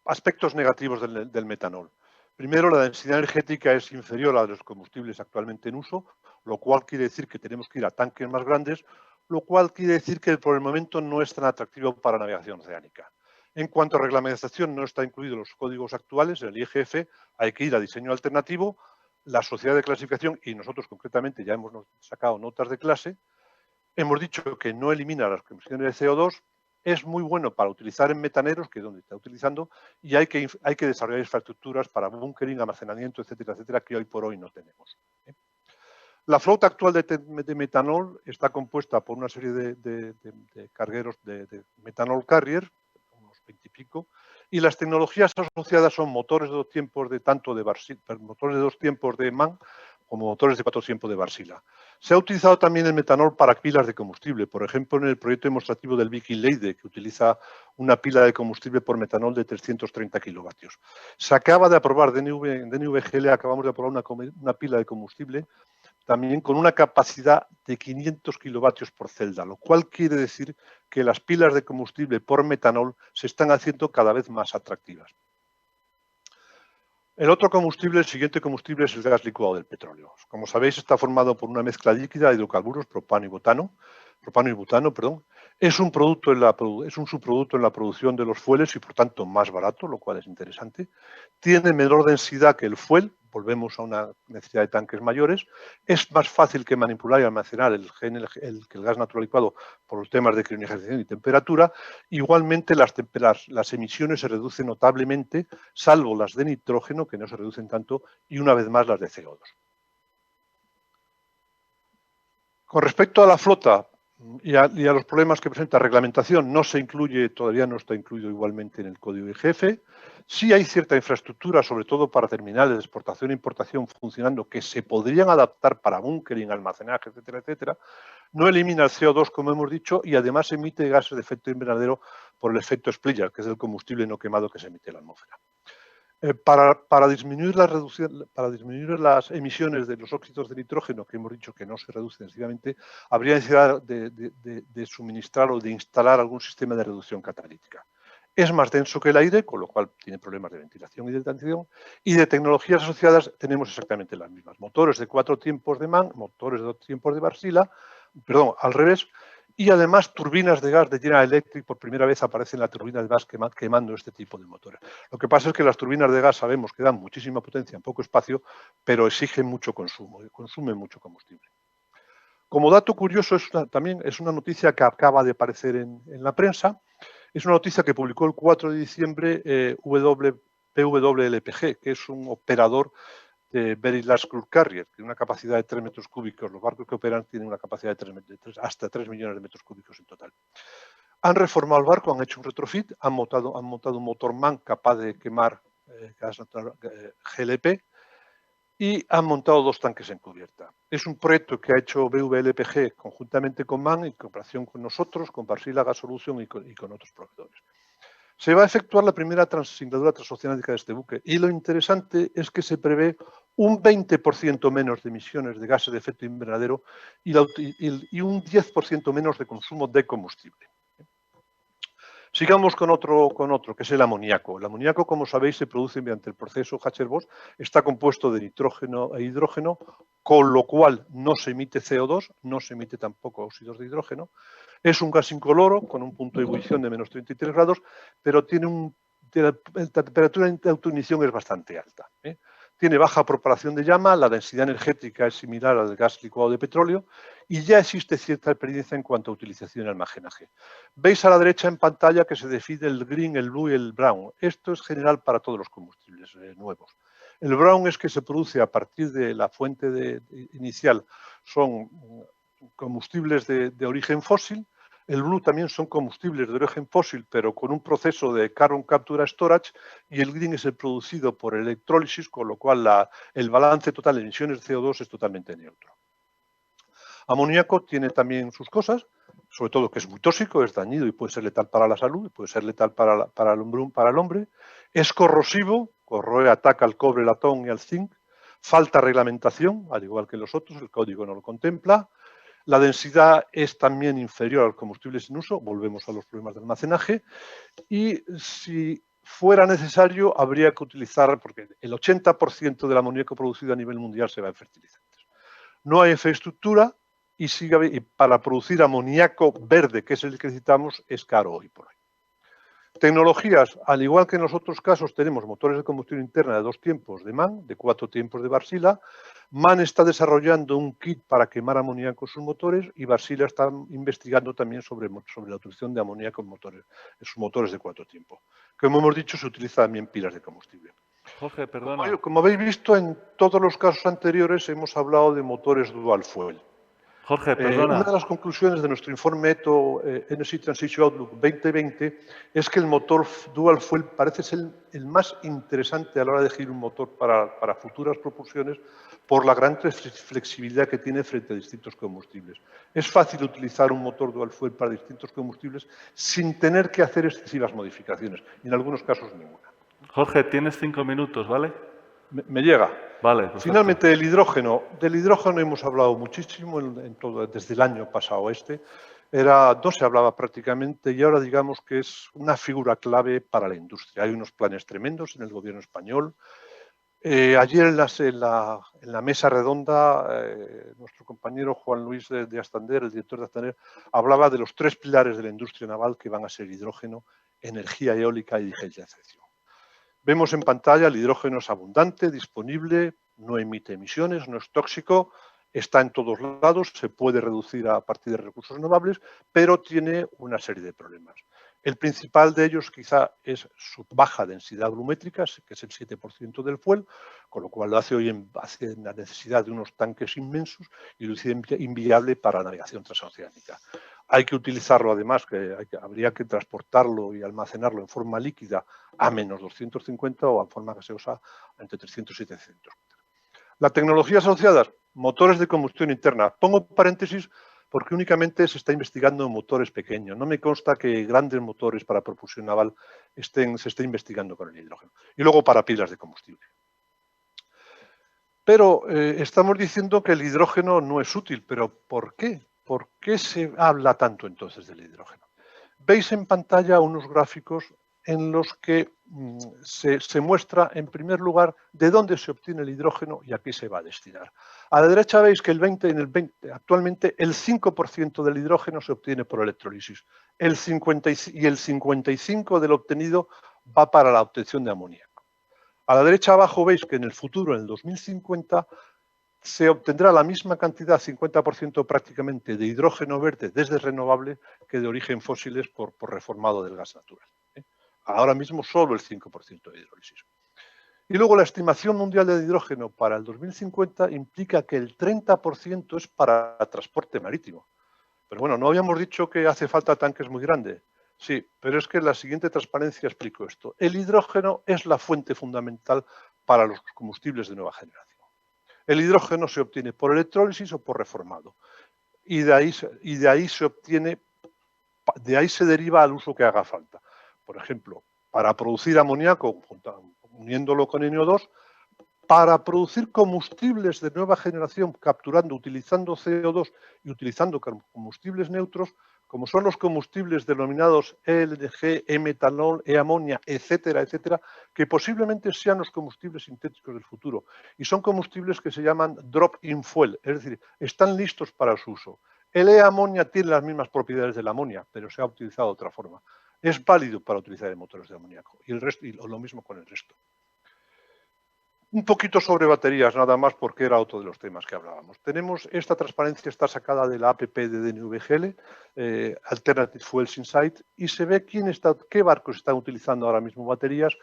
[SPEAKER 3] aspectos negativos del metanol. Primero, la densidad energética es inferior a la de los combustibles actualmente en uso, lo cual quiere decir que tenemos que ir a tanques más grandes, lo cual quiere decir que por el momento no es tan atractivo para navegación oceánica. En cuanto a reglamentación, no está incluido en los códigos actuales, en el IGF, hay que ir a diseño alternativo. La sociedad de clasificación, y nosotros concretamente ya hemos sacado notas de clase, hemos dicho que no elimina las emisiones de CO2, es muy bueno para utilizar en metaneros, que es donde está utilizando, y hay que desarrollar infraestructuras para bunkering, almacenamiento, etcétera, etcétera, que hoy por hoy no tenemos. La flota actual de metanol está compuesta por una serie de cargueros de metanol carrier, unos 20 y pico, y las tecnologías asociadas son motores de 2 tiempos motores de 2 tiempos de MAN como motores de 4 tiempos de Wärtsilä. Se ha utilizado también el metanol para pilas de combustible, por ejemplo, en el proyecto demostrativo del Viking Lady, que utiliza una pila de combustible por metanol de 330 kilovatios. Se acaba de aprobar, DNV GL, acabamos de aprobar una pila de combustible también con una capacidad de 500 kilovatios por celda, lo cual quiere decir que las pilas de combustible por metanol se están haciendo cada vez más atractivas. El siguiente combustible es el gas licuado del petróleo. Como sabéis, está formado por una mezcla líquida de hidrocarburos, propano y butano, perdón. Es un subproducto en la producción de los fueles y, por tanto, más barato, lo cual es interesante. Tiene menor densidad que el fuel, volvemos a una necesidad de tanques mayores. Es más fácil que manipular y almacenar que el gas natural licuado por los temas de criogenización y temperatura. Igualmente, las emisiones se reducen notablemente, salvo las de nitrógeno, que no se reducen tanto, y una vez más las de CO2. Con respecto a la flota y a los problemas que presenta reglamentación, todavía no está incluido igualmente en el código IGF. Sí hay cierta infraestructura, sobre todo para terminales de exportación e importación funcionando, que se podrían adaptar para bunkering, almacenaje, etcétera, etcétera. No elimina el CO2, como hemos dicho, y además emite gases de efecto invernadero por el efecto Splitter, que es el combustible no quemado que se emite en la atmósfera. Para disminuir las emisiones de los óxidos de nitrógeno, que hemos dicho que no se reducen excesivamente, habría necesidad de suministrar o de instalar algún sistema de reducción catalítica. Es más denso que el aire, con lo cual tiene problemas de ventilación y de transición, y de tecnologías asociadas tenemos exactamente las mismas. Motores de 4 tiempos de Mann, motores de 2 tiempos de Wärtsilä, perdón, al revés, y además turbinas de gas de General Electric. Por primera vez aparecen las turbinas de gas quemando este tipo de motores. Lo que pasa es que las turbinas de gas sabemos que dan muchísima potencia en poco espacio, pero exigen mucho consumo, consumen mucho combustible. Como dato curioso, también es una noticia que acaba de aparecer en la prensa. Es una noticia que publicó el 4 de diciembre PWLPG, que es un operador de Very Large Crude Carrier, que tiene una capacidad de 3 metros cúbicos. Los barcos que operan tienen una capacidad de hasta 3 millones de metros cúbicos en total. Han reformado el barco, han hecho un retrofit, han montado un motor Mann capaz de quemar gas natural GLP y han montado 2 tanques en cubierta. Es un proyecto que ha hecho BWLPG conjuntamente con Mann, en cooperación con nosotros, con Wärtsilä Gas Solutions y con otros proveedores. Se va a efectuar la primera transasignadura transoceánica de este buque y lo interesante es que se prevé un 20% menos de emisiones de gases de efecto invernadero y un 10% menos de consumo de combustible. Sigamos con otro, que es el amoníaco. El amoníaco, como sabéis, se produce mediante el proceso Haber-Bosch. Está compuesto de nitrógeno e hidrógeno, con lo cual no se emite CO2, no se emite tampoco óxidos de hidrógeno. Es un gas incoloro, con un punto de ebullición de menos 33 grados, pero la temperatura de autoignición es bastante alta. Tiene baja propagación de llama, la densidad energética es similar al del gas licuado de petróleo y ya existe cierta experiencia en cuanto a utilización y almacenaje. Veis a la derecha en pantalla que se define el green, el blue y el brown. Esto es general para todos los combustibles nuevos. El brown es que se produce a partir de la fuente inicial, son combustibles de origen fósil. El blue también son combustibles de origen fósil, pero con un proceso de carbon capture and storage, y el green es el producido por electrólisis, con lo cual el balance total de emisiones de CO2 es totalmente neutro. Amoníaco tiene también sus cosas, sobre todo que es muy tóxico, es dañino y puede ser letal para la salud, puede ser letal para el hombre. Es corrosivo, corroe, ataca al cobre, el latón y al zinc. Falta reglamentación, al igual que los otros, el código no lo contempla. La densidad es también inferior al combustible sin uso, volvemos a los problemas de almacenaje, y si fuera necesario habría que utilizar, porque el 80% del amoníaco producido a nivel mundial se va en fertilizantes. No hay infraestructura y para producir amoníaco verde, que es el que necesitamos, es caro hoy por hoy. Tecnologías, al igual que en los otros casos tenemos motores de combustión interna de 2 tiempos de Mann, de 4 tiempos de Wärtsilä. Mann está desarrollando un kit para quemar amoníaco en sus motores y Wärtsilä está investigando también sobre la utilización de amoníaco en sus motores de 4 tiempos. Como hemos dicho, se utiliza también pilas de combustible.
[SPEAKER 1] Jorge, perdona.
[SPEAKER 3] Como habéis visto, en todos los casos anteriores hemos hablado de motores dual fuel.
[SPEAKER 1] Jorge, perdona.
[SPEAKER 3] Una de las conclusiones de nuestro informe ETO Energy Transition Outlook 2020 es que el motor dual fuel parece ser el más interesante a la hora de elegir un motor para futuras propulsiones por la gran flexibilidad que tiene frente a distintos combustibles. Es fácil utilizar un motor dual fuel para distintos combustibles sin tener que hacer excesivas modificaciones, y en algunos casos ninguna.
[SPEAKER 1] Jorge, tienes 5 minutos, ¿vale?
[SPEAKER 3] Me llega.
[SPEAKER 1] Vale, perfecto.
[SPEAKER 3] Finalmente, del hidrógeno hemos hablado muchísimo desde el año pasado no se hablaba prácticamente y ahora digamos que es una figura clave para la industria. Hay unos planes tremendos en el gobierno español. Ayer en la mesa redonda, nuestro compañero Juan Luis de Astander, el director de Astander, hablaba de los 3 pilares de la industria naval que van a ser hidrógeno, energía eólica y digitalización. Vemos en pantalla el hidrógeno es abundante, disponible, no emite emisiones, no es tóxico, está en todos lados, se puede reducir a partir de recursos renovables, pero tiene una serie de problemas. El principal de ellos quizá es su baja densidad volumétrica, que es el 7% del fuel, con lo cual lo hace hace la necesidad de unos tanques inmensos y lo hace inviable para la navegación transoceánica. Hay que utilizarlo además, habría que transportarlo y almacenarlo en forma líquida a menos 250 o en forma gaseosa entre 300 y 700. Las tecnologías asociadas, motores de combustión interna. Pongo paréntesis porque únicamente se está investigando en motores pequeños. No me consta que grandes motores para propulsión naval se esté investigando con el hidrógeno. Y luego para pilas de combustible. Pero estamos diciendo que el hidrógeno no es útil. ¿Pero por qué? ¿Por qué se habla tanto entonces del hidrógeno? Veis en pantalla unos gráficos en los que se muestra, en primer lugar, de dónde se obtiene el hidrógeno y a qué se va a destinar. A la derecha veis que actualmente el 5% del hidrógeno se obtiene por electrólisis y el 55% del obtenido va para la obtención de amoníaco. A la derecha abajo veis que en el futuro, en el 2050, se obtendrá la misma cantidad, 50% prácticamente, de hidrógeno verde desde renovable que de origen fósiles por reformado del gas natural. Ahora mismo solo el 5% de hidrólisis. Y luego la estimación mundial de hidrógeno para el 2050 implica que el 30% es para transporte marítimo. Pero bueno, ¿no habíamos dicho que hace falta tanques muy grandes? Sí, pero es que en la siguiente transparencia explico esto. El hidrógeno es la fuente fundamental para los combustibles de nueva generación. El hidrógeno se obtiene por electrólisis o por reformado. Y de ahí se deriva al uso que haga falta. Por ejemplo, para producir amoníaco, uniéndolo con NO2, para producir combustibles de nueva generación, utilizando CO2 y utilizando combustibles neutros, como son los combustibles denominados LNG, E-metanol, E-amonia, etcétera, etcétera, que posiblemente sean los combustibles sintéticos del futuro. Y son combustibles que se llaman drop-in fuel, es decir, están listos para su uso. El E-amonia tiene las mismas propiedades de la amonia, pero se ha utilizado de otra forma. Es válido para utilizar en motores de amoníaco y lo mismo con el resto. Un poquito sobre baterías, nada más, porque era otro de los temas que hablábamos. Esta transparencia está sacada de la APP de DNVGL, Alternative Fuels Insight, y se ve qué barcos están utilizando ahora mismo baterías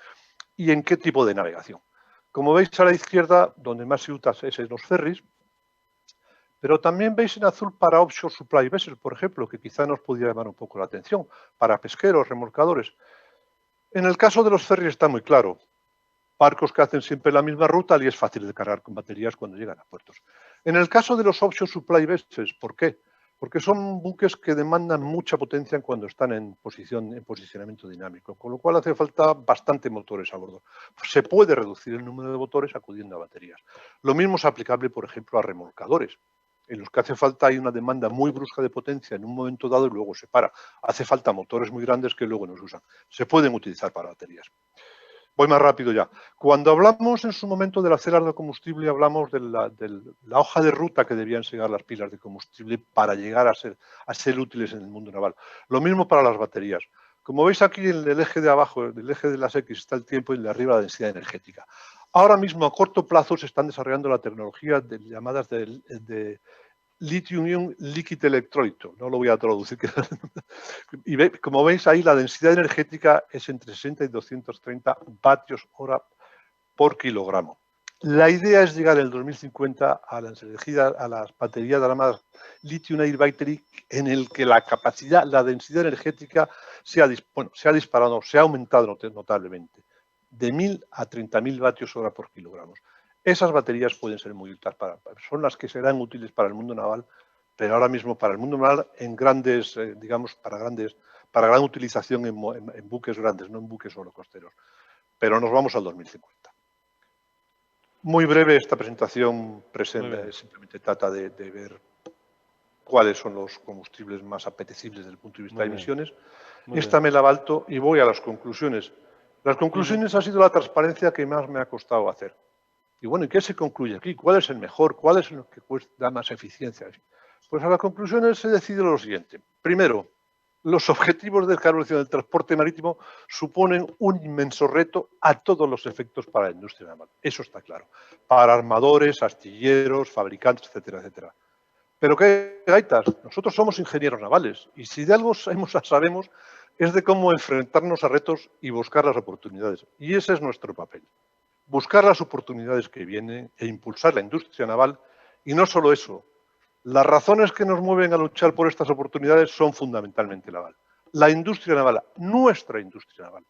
[SPEAKER 3] y en qué tipo de navegación. Como veis a la izquierda, donde más se usa es en los ferries, pero también veis en azul para offshore supply vessels, por ejemplo, que quizá nos pudiera llamar un poco la atención, para pesqueros, remolcadores. En el caso de los ferries está muy claro. Barcos que hacen siempre la misma ruta y es fácil de cargar con baterías cuando llegan a puertos. En el caso de los offshore supply vessels, ¿por qué? Porque son buques que demandan mucha potencia cuando están en posicionamiento dinámico, con lo cual hace falta bastante motores a bordo. Se puede reducir el número de motores acudiendo a baterías. Lo mismo es aplicable, por ejemplo, a remolcadores, en los que hace falta hay una demanda muy brusca de potencia en un momento dado y luego se para. Hace falta motores muy grandes que luego no se usan. Se pueden utilizar para baterías. Voy más rápido ya. Cuando hablamos en su momento de las celas de combustible, hablamos de la hoja de ruta que debían seguir las pilas de combustible para llegar a ser útiles en el mundo naval. Lo mismo para las baterías. Como veis aquí en el eje de abajo, en el eje de las X, está el tiempo y en el de arriba la densidad energética. Ahora mismo, a corto plazo, se están desarrollando la tecnología llamadas de lithium liquid electrolito, no lo voy a traducir. Y como veis ahí, la densidad energética es entre 60 y 230 vatios hora por kilogramo. La idea es llegar en el 2050 a las baterías llamadas lithium air battery, en el que la densidad energética se ha disparado, se ha aumentado notablemente, de 1000 a 30.000 vatios hora por kilogramo. Esas baterías pueden ser muy útiles, son las que serán útiles para el mundo naval, pero ahora mismo para el mundo naval en grandes, para gran utilización en buques grandes, no en buques solo costeros. Pero nos vamos al 2050. Muy breve, esta presentación simplemente trata de ver cuáles son los combustibles más apetecibles desde el punto de vista de emisiones. Esta me la balto y voy a las conclusiones. Las conclusiones ha sido la transparencia que más me ha costado hacer. Y bueno, ¿y qué se concluye aquí? ¿Cuál es el mejor? ¿Cuál es el que da más eficiencia? Pues a las conclusiones se decide lo siguiente. Primero, los objetivos de descarbonización del transporte marítimo suponen un inmenso reto a todos los efectos para la industria naval. Eso está claro. Para armadores, astilleros, fabricantes, etcétera, etcétera. Pero ¿qué gaitas? Nosotros somos ingenieros navales y si de algo sabemos es de cómo enfrentarnos a retos y buscar las oportunidades. Y ese es nuestro papel. Buscar las oportunidades que vienen e impulsar la industria naval. Y no solo eso, las razones que nos mueven a luchar por estas oportunidades son fundamentalmente naval. La industria naval, nuestra industria naval.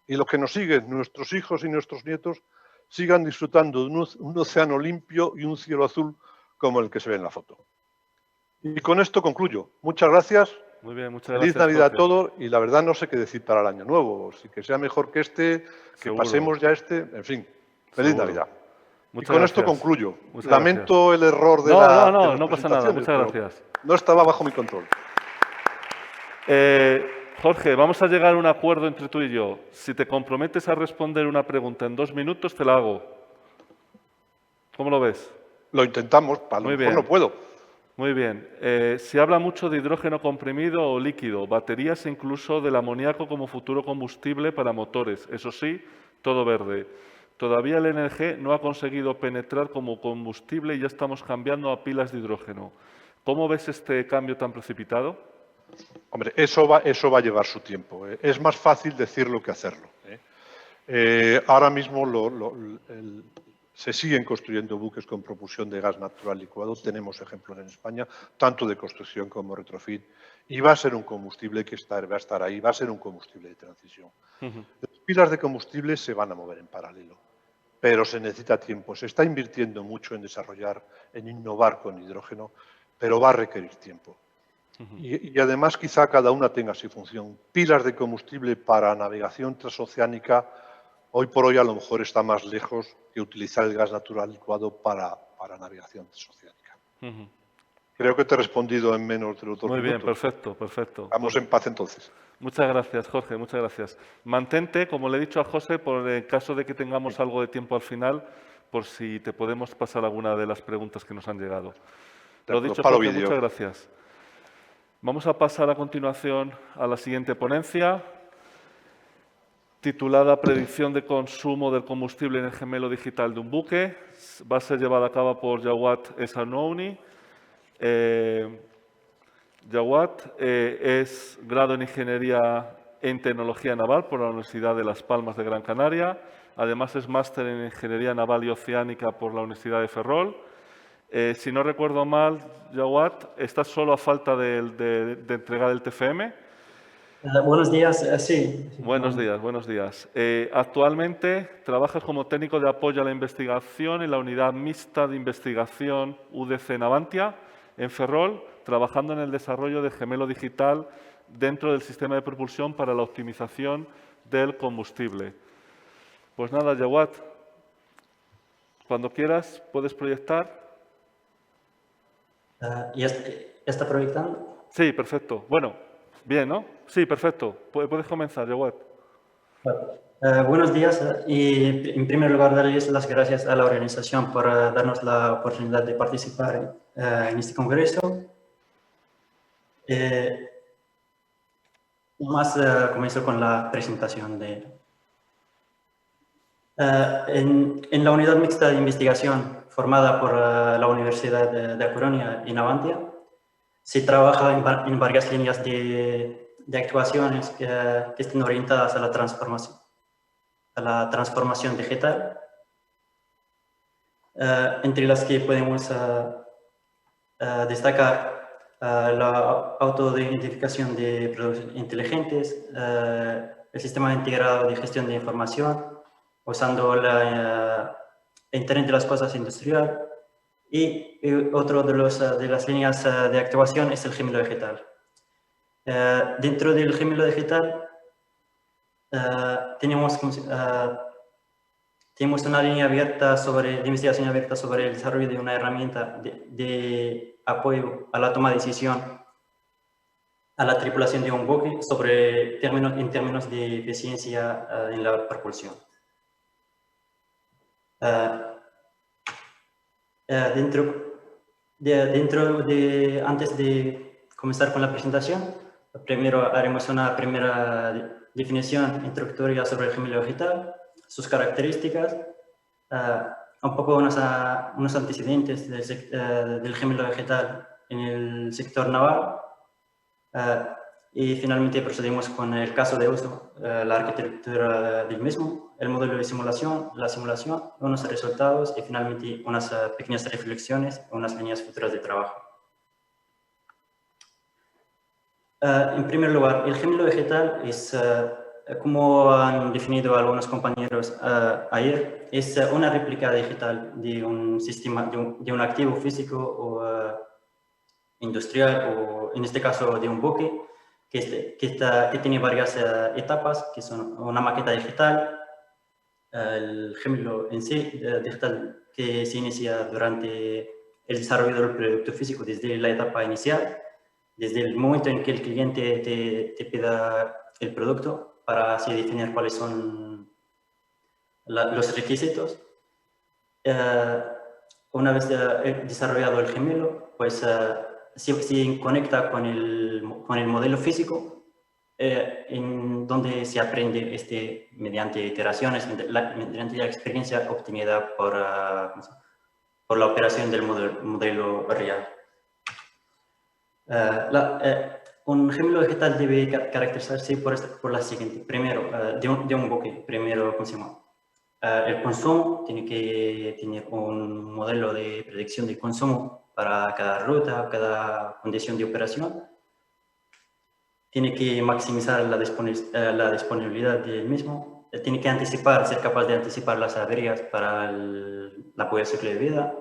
[SPEAKER 3] Y lo que nos sigue, nuestros hijos y nuestros nietos, sigan disfrutando de un océano limpio y un cielo azul como el que se ve en la foto. Y con esto concluyo. Muchas gracias.
[SPEAKER 1] Muy bien, muchas gracias.
[SPEAKER 3] Feliz Navidad a todos y la verdad no sé qué decir para el año nuevo. Si que sea mejor que este, que pasemos ya en fin. Feliz Navidad. Y con esto concluyo. Lamento el error de
[SPEAKER 1] No pasa nada. Muchas gracias.
[SPEAKER 3] No estaba bajo mi control.
[SPEAKER 1] Jorge, vamos a llegar a un acuerdo entre tú y yo. Si te comprometes a responder una pregunta en 2 minutos, te la hago. ¿Cómo lo ves?
[SPEAKER 3] Lo intentamos, a lo mejor no puedo.
[SPEAKER 1] Muy bien. Se habla mucho de hidrógeno comprimido o líquido, baterías e incluso del amoníaco como futuro combustible para motores. Eso sí, todo verde. Todavía el NG no ha conseguido penetrar como combustible y ya estamos cambiando a pilas de hidrógeno. ¿Cómo ves este cambio tan precipitado?
[SPEAKER 3] Hombre, eso va a llevar su tiempo. Es más fácil decirlo que hacerlo. Ahora mismo se siguen construyendo buques con propulsión de gas natural licuado. Tenemos ejemplos en España, tanto de construcción como retrofit. Y va a ser un combustible que va a estar ahí, va a ser un combustible de transición. Las pilas de combustible se van a mover en paralelo, pero se necesita tiempo. Se está invirtiendo mucho en desarrollar, en innovar con hidrógeno, pero va a requerir tiempo. Y además quizá cada una tenga su función. Pilas de combustible para navegación transoceánica, hoy por hoy a lo mejor está más lejos que utilizar el gas natural licuado para navegación transoceánica. Creo que te he respondido en menos de los 2 minutos.
[SPEAKER 1] Muy bien, perfecto, perfecto.
[SPEAKER 3] Vamos en paz entonces.
[SPEAKER 1] Muchas gracias, Jorge, muchas gracias. Mantente, como le he dicho a José, por el caso de que tengamos algo de tiempo al final, por si te podemos pasar alguna de las preguntas que nos han llegado. Lo dicho, Jorge, muchas gracias. Vamos a pasar a continuación a la siguiente ponencia, titulada Predicción de consumo del combustible en el gemelo digital de un buque. Va a ser llevada a cabo por Jawad Esanouni. Jawad es grado en Ingeniería en Tecnología Naval por la Universidad de Las Palmas de Gran Canaria. Además es máster en Ingeniería Naval y Oceánica por la Universidad de Ferrol. Si no recuerdo mal, Jawad, estás solo a falta de entregar el TFM.
[SPEAKER 4] Buenos días, sí.
[SPEAKER 1] Buenos días. Actualmente trabajas como técnico de apoyo a la investigación en la Unidad Mixta de Investigación UDC Navantia, en Ferrol, trabajando en el desarrollo de gemelo digital dentro del sistema de propulsión para la optimización del combustible. Pues nada, Jawad, cuando quieras puedes proyectar.
[SPEAKER 4] ¿Ya está proyectando?
[SPEAKER 1] Sí, perfecto. Bueno, bien, ¿no? Sí, perfecto. Puedes comenzar, Jawad.
[SPEAKER 4] Buenos días y en primer lugar darles las gracias a la organización por darnos la oportunidad de participar en este congreso. Comienzo con la presentación en la unidad mixta de investigación formada por la Universidad de A Coruña y Navantia, se trabaja en varias líneas de actuaciones que estén orientadas a la transformación digital, entre las que podemos destacar la autoidentificación de productos inteligentes, el sistema integrado de gestión de información, usando la Internet de las Cosas industrial, y otro de las líneas de actuación es el gemelo digital. Dentro del gemelo digital tenemos tenemos una línea abierta de investigación abierta sobre el desarrollo de una herramienta de apoyo a la toma de decisión a la tripulación de un buque en términos de eficiencia en la propulsión. Antes de comenzar con la presentación, primero haremos una primera definición introductoria sobre el gemelo vegetal, sus características, un poco unos antecedentes del gemelo vegetal en el sector naval, y finalmente procedemos con el caso de uso, la arquitectura del mismo, el modelo de simulación, la simulación, unos resultados y finalmente unas pequeñas reflexiones, unas líneas futuras de trabajo. En primer lugar, el gemelo vegetal es, como han definido algunos compañeros ayer, es una réplica digital de un sistema, de un activo físico o industrial, o en este caso de un buque, que tiene varias etapas, que son una maqueta digital, el gemelo en sí, digital, que se inicia durante el desarrollo del producto físico desde la etapa inicial, desde el momento en que el cliente te pida el producto, para así definir cuáles son los requisitos. Una vez desarrollado el gemelo, pues se conecta con el modelo físico, en donde se aprende mediante iteraciones, mediante la experiencia obtenida por la operación del modelo real. Un gemelo vegetal debe caracterizarse por la siguiente. Primero, de un buque. Primero, ¿cómo se llama? El consumo tiene que tener un modelo de predicción de consumo para cada ruta, cada condición de operación. Tiene que maximizar la disponibilidad del mismo. Tiene que ser capaz de anticipar las averías para el apoyo al ciclo de vida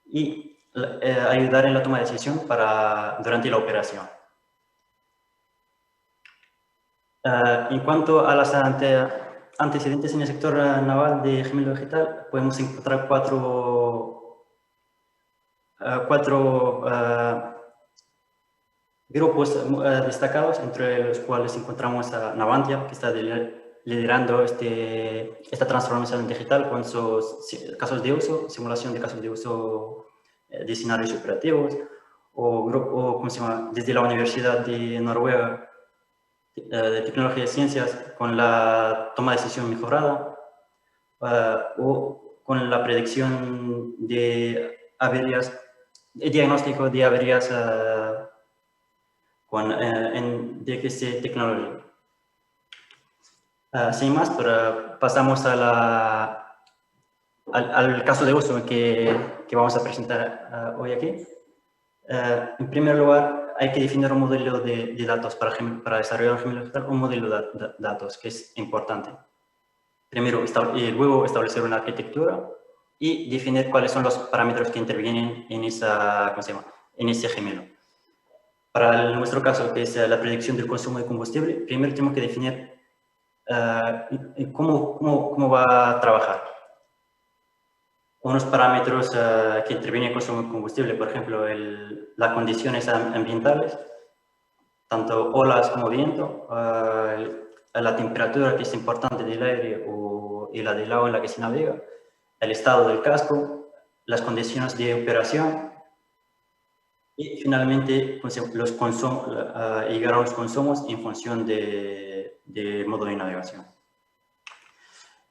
[SPEAKER 4] y ayudar en la toma de decisión durante la operación. En cuanto a las antecedentes en el sector naval de gemelo vegetal, podemos encontrar cuatro grupos destacados, entre los cuales encontramos a Navantia, que está liderando esta transformación digital con sus casos de uso, simulación de casos de uso de escenarios operativos, o ¿cómo se llama? Desde la Universidad de Noruega de Tecnología y Ciencias, con la toma de decisión mejorada, o con la predicción de averías, el diagnóstico de averías en DGC Technology. Sin más, pasamos al caso de uso que vamos a presentar hoy aquí. En primer lugar, hay que definir un modelo de datos para desarrollar un gemelo vegetal, un modelo de datos, que es importante. Primero, luego establecer una arquitectura y definir cuáles son los parámetros que intervienen en ese gemelo. Para nuestro caso, que es la predicción del consumo de combustible, primero tenemos que definir cómo va a trabajar. Unos parámetros que intervienen en el consumo de combustible, por ejemplo, las condiciones ambientales, tanto olas como viento, la temperatura, que es importante, del aire y la del agua en la que se navega, el estado del casco, las condiciones de operación y finalmente llegar a los consumos en función del modo de navegación.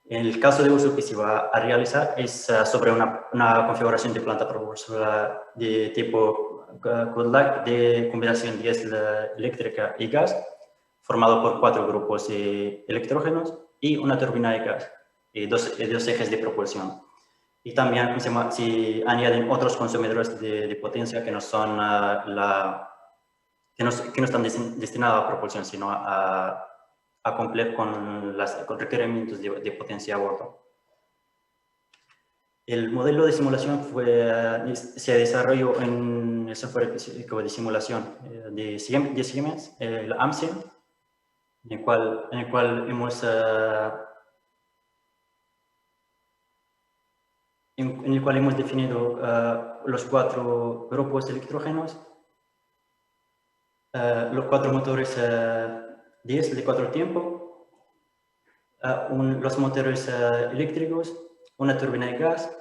[SPEAKER 4] El caso de uso que se va a realizar es sobre una configuración de planta propulsora de tipo CODLAC de combinación diésel eléctrica y gas, formado por 4 grupos electrógenos y una turbina de gas y dos ejes de propulsión. Y también se añaden otros consumidores de potencia que no son que no están destinados a propulsión, sino a cumplir con los requerimientos de potencia a bordo. El modelo de simulación se desarrolló en el software específico de simulación de Siemens, el AMSIM, en el cual hemos en el cual hemos definido los 4 grupos electrógenos, los 4 motores diésel de 4 tiempos, los motores eléctricos, una turbina de gas,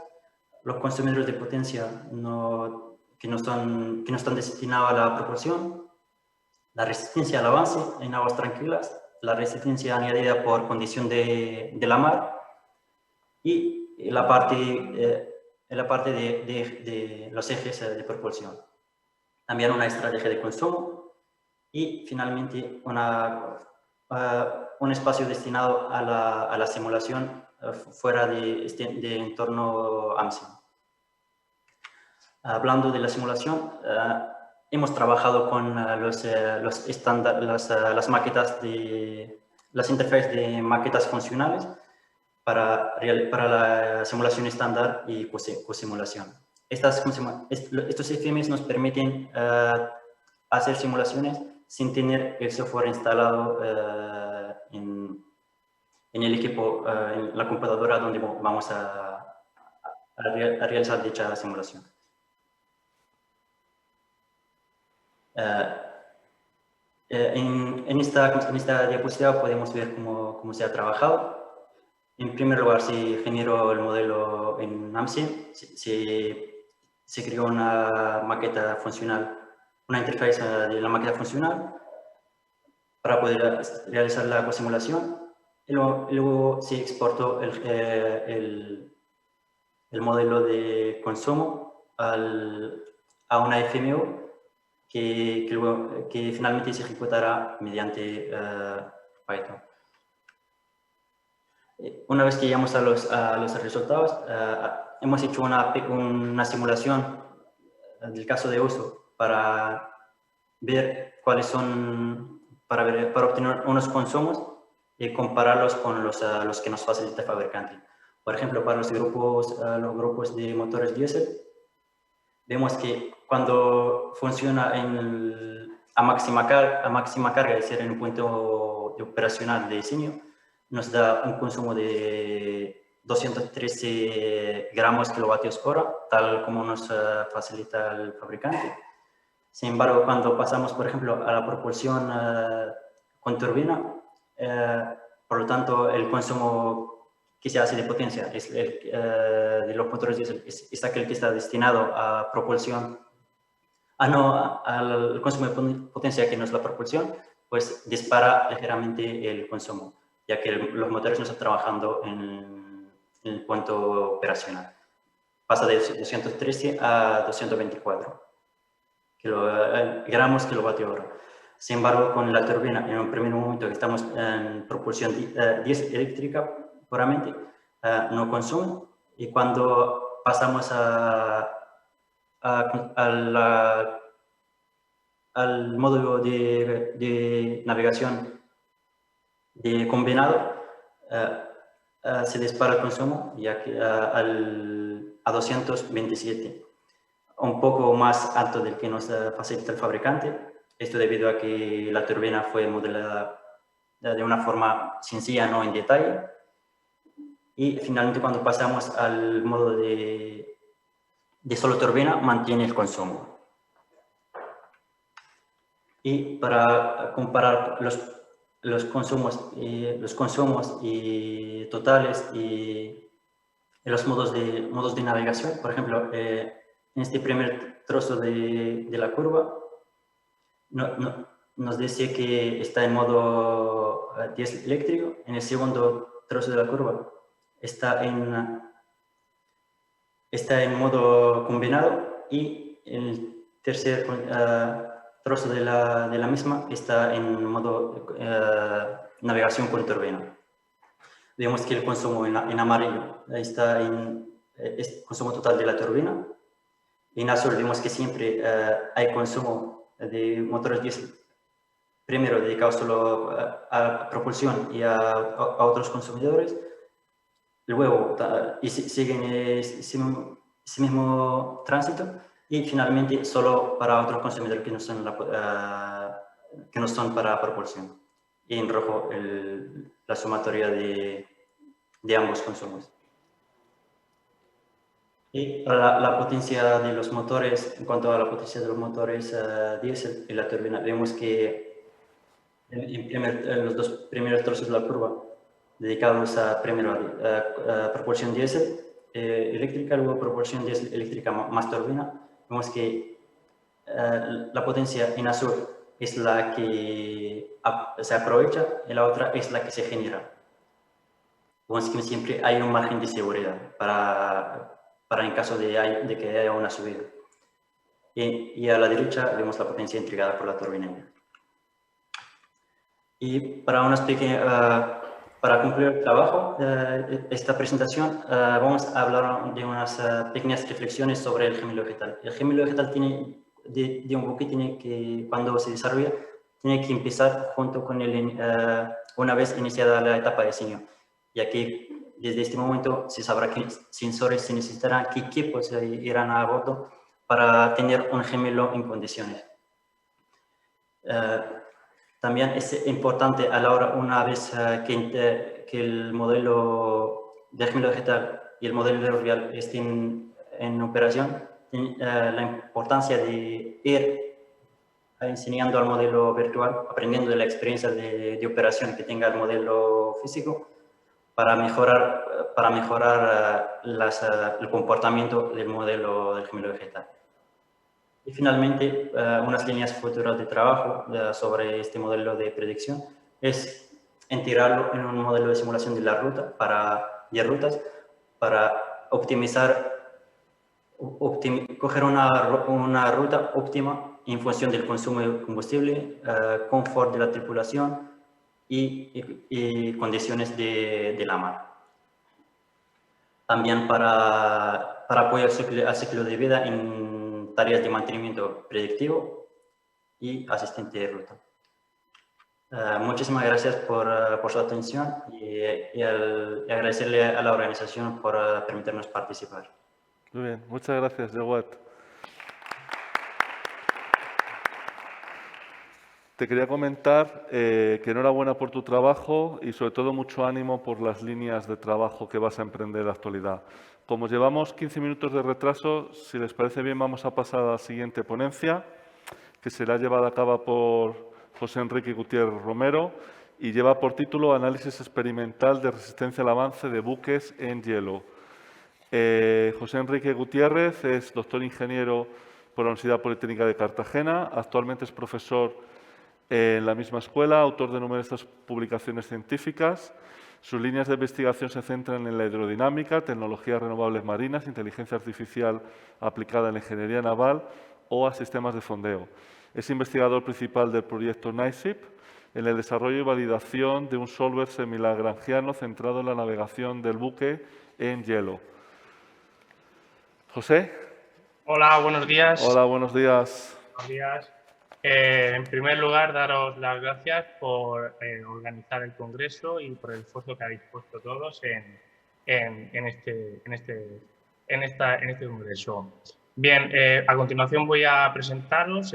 [SPEAKER 4] los consumidores de potencia que no están destinados a la propulsión, la resistencia al avance en aguas tranquilas, la resistencia añadida por condición de la mar y la parte de los ejes de propulsión. También una estrategia de consumo y finalmente un espacio destinado a la simulación fuera de entorno AMSIM. Hablando de la simulación, hemos trabajado con las maquetas las interfaces de maquetas funcionales para la simulación estándar y cosimulación. Estos FMs nos permiten hacer simulaciones sin tener el software instalado en el equipo, en la computadora donde vamos a realizar dicha simulación. En esta diapositiva podemos ver cómo se ha trabajado. En primer lugar, se generó el modelo en AMSIM, se creó una maqueta funcional, una interfaz de la maqueta funcional para poder realizar la cosimulación. Y luego se exportó el modelo de consumo a una FMU que finalmente se ejecutará mediante Python. Una vez que llegamos a los resultados, hemos hecho una simulación del caso de uso para ver cuáles son, para obtener unos consumos y compararlos con los que nos facilita el fabricante. Por ejemplo, para los grupos de motores diésel, vemos que cuando funciona a máxima carga, es decir, en un punto operacional de diseño, nos da un consumo de 213 gramos kilovatios hora, tal como nos facilita el fabricante. Sin embargo, cuando pasamos, por ejemplo, a la propulsión con turbina, por lo tanto, el consumo que se hace de potencia de los motores diésel es aquel que está destinado a propulsión, al consumo de potencia que no es la propulsión, pues dispara ligeramente el consumo, ya que los motores no están trabajando en el punto operacional. Pasa de 213 a 224 gramos kilovatio hora. Sin embargo, con la turbina, en un primer momento que estamos en propulsión diésel eléctrica puramente, no consume, y cuando pasamos al módulo de navegación de combinado, se dispara el consumo ya que, a 227, un poco más alto del que nos facilita el fabricante. Esto debido a que la turbina fue modelada de una forma sencilla, no en detalle. Y finalmente, cuando pasamos al modo de solo turbina, mantiene el consumo. Y para comparar los consumos totales y los modos de navegación, por ejemplo, en este primer trozo de la curva, nos dice que está en modo diésel eléctrico. En el segundo trozo de la curva está en modo combinado, y el tercer trozo de la misma está en modo navegación con turbina. Vemos que el consumo en amarillo está es consumo total de la turbina. En azul vemos que siempre hay consumo de motores diésel, primero dedicado solo a propulsión y a otros consumidores, luego siguen ese mismo tránsito, y finalmente solo para otros consumidores que no son para propulsión. Y en rojo la sumatoria de ambos consumos. Y para la potencia de los motores, en cuanto a la potencia de los motores diésel y la turbina, vemos que en los dos primeros trozos de la curva, dedicados a primero a propulsión diésel eléctrica, luego propulsión diésel eléctrica más turbina, vemos que la potencia en azul es la que se aprovecha y la otra es la que se genera. Vemos que siempre hay un margen de seguridad para en caso de que haya una subida. Y a la derecha vemos la potencia entregada por la turbina. Y para para concluir el trabajo, esta presentación, vamos a hablar de unas pequeñas reflexiones sobre el gemelo vegetal. El gemelo vegetal tiene, de un buque, tiene que, cuando se desarrolla, tiene que empezar junto con una vez iniciada la etapa de diseño, ya que desde este momento se sabrá qué sensores se necesitarán, qué equipos irán a bordo para tener un gemelo en condiciones. También es importante a la hora, una vez que el modelo de gemelo vegetal y el modelo real estén en operación, la importancia de ir enseñando al modelo virtual, aprendiendo de la experiencia de operación que tenga el modelo físico para mejorar el comportamiento del modelo del gemelo vegetal. Y finalmente, unas líneas futuras de trabajo sobre este modelo de predicción es integrarlo en un modelo de simulación de la ruta de rutas para coger una ruta óptima en función del consumo de combustible, confort de la tripulación y condiciones de la mar. También para apoyar al ciclo de vida en tareas de mantenimiento predictivo y asistente de ruta. Muchísimas gracias por su atención y agradecerle a la organización por permitirnos participar.
[SPEAKER 1] Muy bien, muchas gracias, Jawad. Te quería comentar que enhorabuena por tu trabajo y sobre todo mucho ánimo por las líneas de trabajo que vas a emprender en la actualidad. Como llevamos 15 minutos de retraso, si les parece bien vamos a pasar a la siguiente ponencia, que será llevada a cabo por José Enrique Gutiérrez Romero y lleva por título Análisis experimental de resistencia al avance de buques en hielo. José Enrique Gutiérrez es doctor ingeniero por la Universidad Politécnica de Cartagena, actualmente es profesor en la misma escuela, autor de numerosas publicaciones científicas. Sus líneas de investigación se centran en la hidrodinámica, tecnologías renovables marinas, inteligencia artificial aplicada en la ingeniería naval o a sistemas de fondeo. Es investigador principal del proyecto NICEP en el desarrollo y validación de un solver semilagrangiano centrado en la navegación del buque en hielo. José.
[SPEAKER 5] Hola, buenos días.
[SPEAKER 1] Hola, buenos días.
[SPEAKER 5] Buenos días. En primer lugar, daros las gracias por organizar el congreso y por el esfuerzo que habéis puesto todos en este congreso. Bien, a continuación voy a presentaros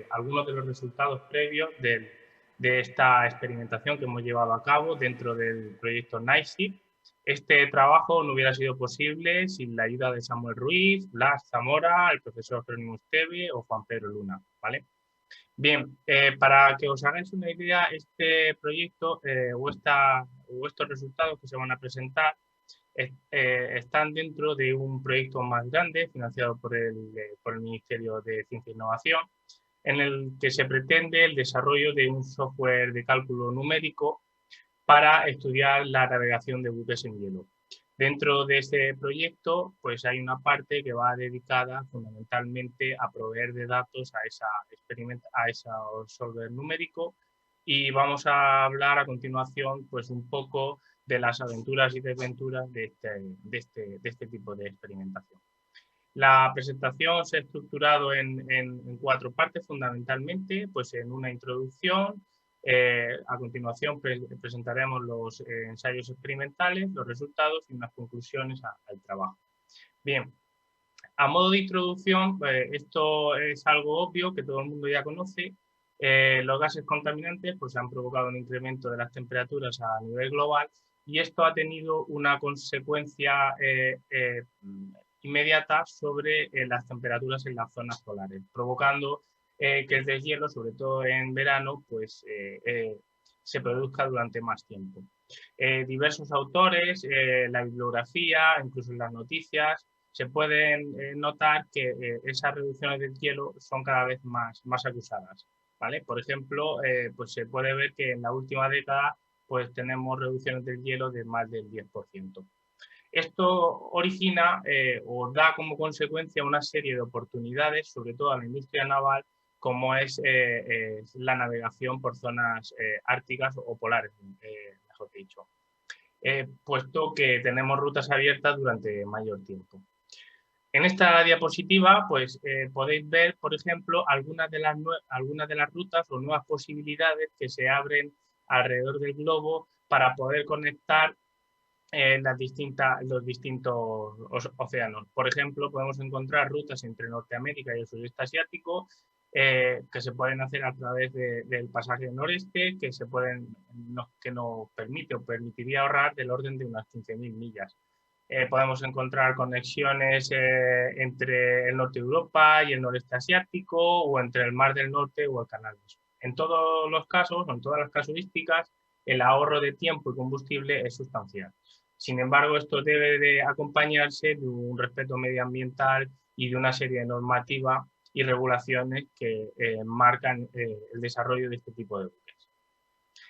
[SPEAKER 5] algunos de los resultados previos de esta experimentación que hemos llevado a cabo dentro del proyecto NICEP. Este trabajo no hubiera sido posible sin la ayuda de Samuel Ruiz, Blas Zamora, el profesor Jerónimo Esteve o Juan Pedro Luna, ¿vale? Bien, para que os hagáis una idea, este proyecto o estos resultados que se van a presentar están dentro de un proyecto más grande financiado por el Ministerio de Ciencia e Innovación, en el que se pretende el desarrollo de un software de cálculo numérico para estudiar la navegación de buques en hielo. Dentro de este proyecto, pues hay una parte que va dedicada fundamentalmente a proveer de datos a ese solver numérico y vamos a hablar a continuación pues un poco de las aventuras y desventuras de este tipo de experimentación. La presentación se ha estructurado en 4 partes fundamentalmente, pues en una introducción. A continuación presentaremos los ensayos experimentales, los resultados y unas conclusiones al trabajo. Bien, a modo de introducción, esto es algo obvio que todo el mundo ya conoce. Los gases contaminantes pues, han provocado un incremento de las temperaturas a nivel global y esto ha tenido una consecuencia inmediata sobre las temperaturas en las zonas polares, provocando que el deshielo, sobre todo en verano, pues se produzca durante más tiempo. Diversos autores, la bibliografía, incluso en las noticias, se pueden notar que esas reducciones del hielo son cada vez más acusadas, ¿vale? Por ejemplo, pues se puede ver que en la última década pues tenemos reducciones del hielo de más del 10%. Esto origina o da como consecuencia una serie de oportunidades, sobre todo a la industria naval, como es la navegación por zonas árticas o polares, mejor dicho, puesto que tenemos rutas abiertas durante mayor tiempo. En esta diapositiva pues, podéis ver, por ejemplo, algunas de las rutas o nuevas posibilidades que se abren alrededor del globo para poder conectar los distintos océanos. Por ejemplo, podemos encontrar rutas entre Norteamérica y el sudeste asiático que se pueden hacer a través del pasaje noreste, que nos permite o permitiría ahorrar del orden de unas 15.000 millas. Podemos encontrar conexiones entre el norte de Europa y el noreste asiático, o entre el Mar del Norte o el Canal de Suez. En todos los casos, en todas las casuísticas, el ahorro de tiempo y combustible es sustancial. Sin embargo, esto debe de acompañarse de un respeto medioambiental y de una serie de normativas y regulaciones que marcan el desarrollo de este tipo de buques.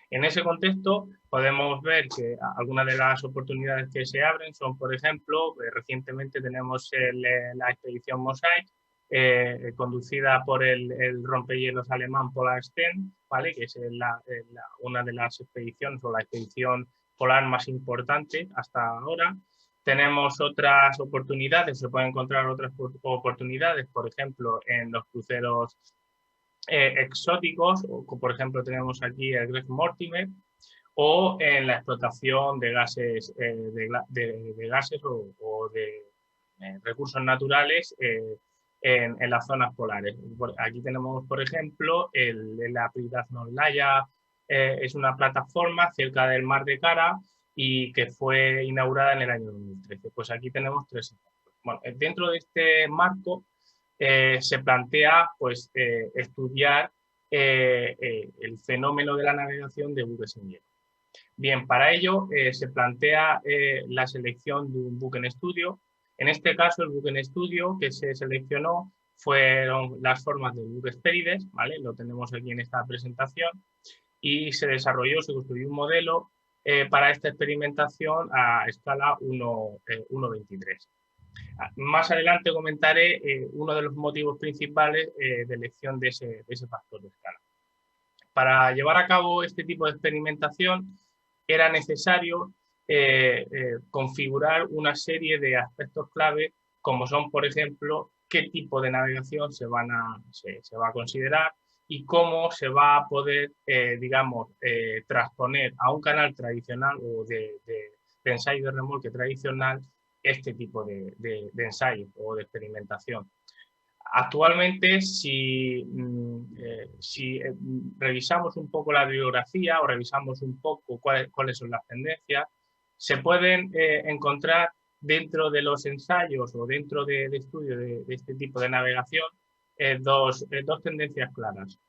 [SPEAKER 5] En ese contexto, podemos ver que algunas de las oportunidades que se abren son, por ejemplo, recientemente tenemos la expedición Mosaic, conducida por el rompehielos alemán Polar Stern, ¿vale? Que es una de las expediciones o la expedición polar más importante hasta ahora. Tenemos otras oportunidades, se pueden encontrar otras oportunidades, por ejemplo, en los cruceros exóticos, o por ejemplo tenemos aquí el Greg Mortimer, o en la explotación de gases, de gases o de recursos naturales en las zonas polares. Aquí tenemos, por ejemplo, la Pridaznolaya, es una plataforma cerca del Mar de Kara y que fue inaugurada en el año 2013. Pues aquí tenemos 3 ejemplos. Bueno, dentro de este marco se plantea pues, estudiar el fenómeno de la navegación de buques en hielo. Bien, para ello se plantea la selección de un buque en estudio. En este caso, el buque en estudio que se seleccionó fueron las formas del buque Hespérides, ¿vale? Lo tenemos aquí en esta presentación, y se construyó un modelo para esta experimentación a escala 1:23. Más adelante comentaré uno de los motivos principales de elección de ese factor de escala. Para llevar a cabo este tipo de experimentación era necesario configurar una serie de aspectos clave, como son, por ejemplo, qué tipo de navegación se va a considerar y cómo se va a poder, transponer a un canal tradicional o de ensayo de remolque tradicional este tipo de ensayo o de experimentación. Actualmente, si revisamos un poco la bibliografía o revisamos un poco cuáles son las tendencias, se pueden encontrar dentro de los ensayos o dentro del estudio de este tipo de navegación dos tendencias claras,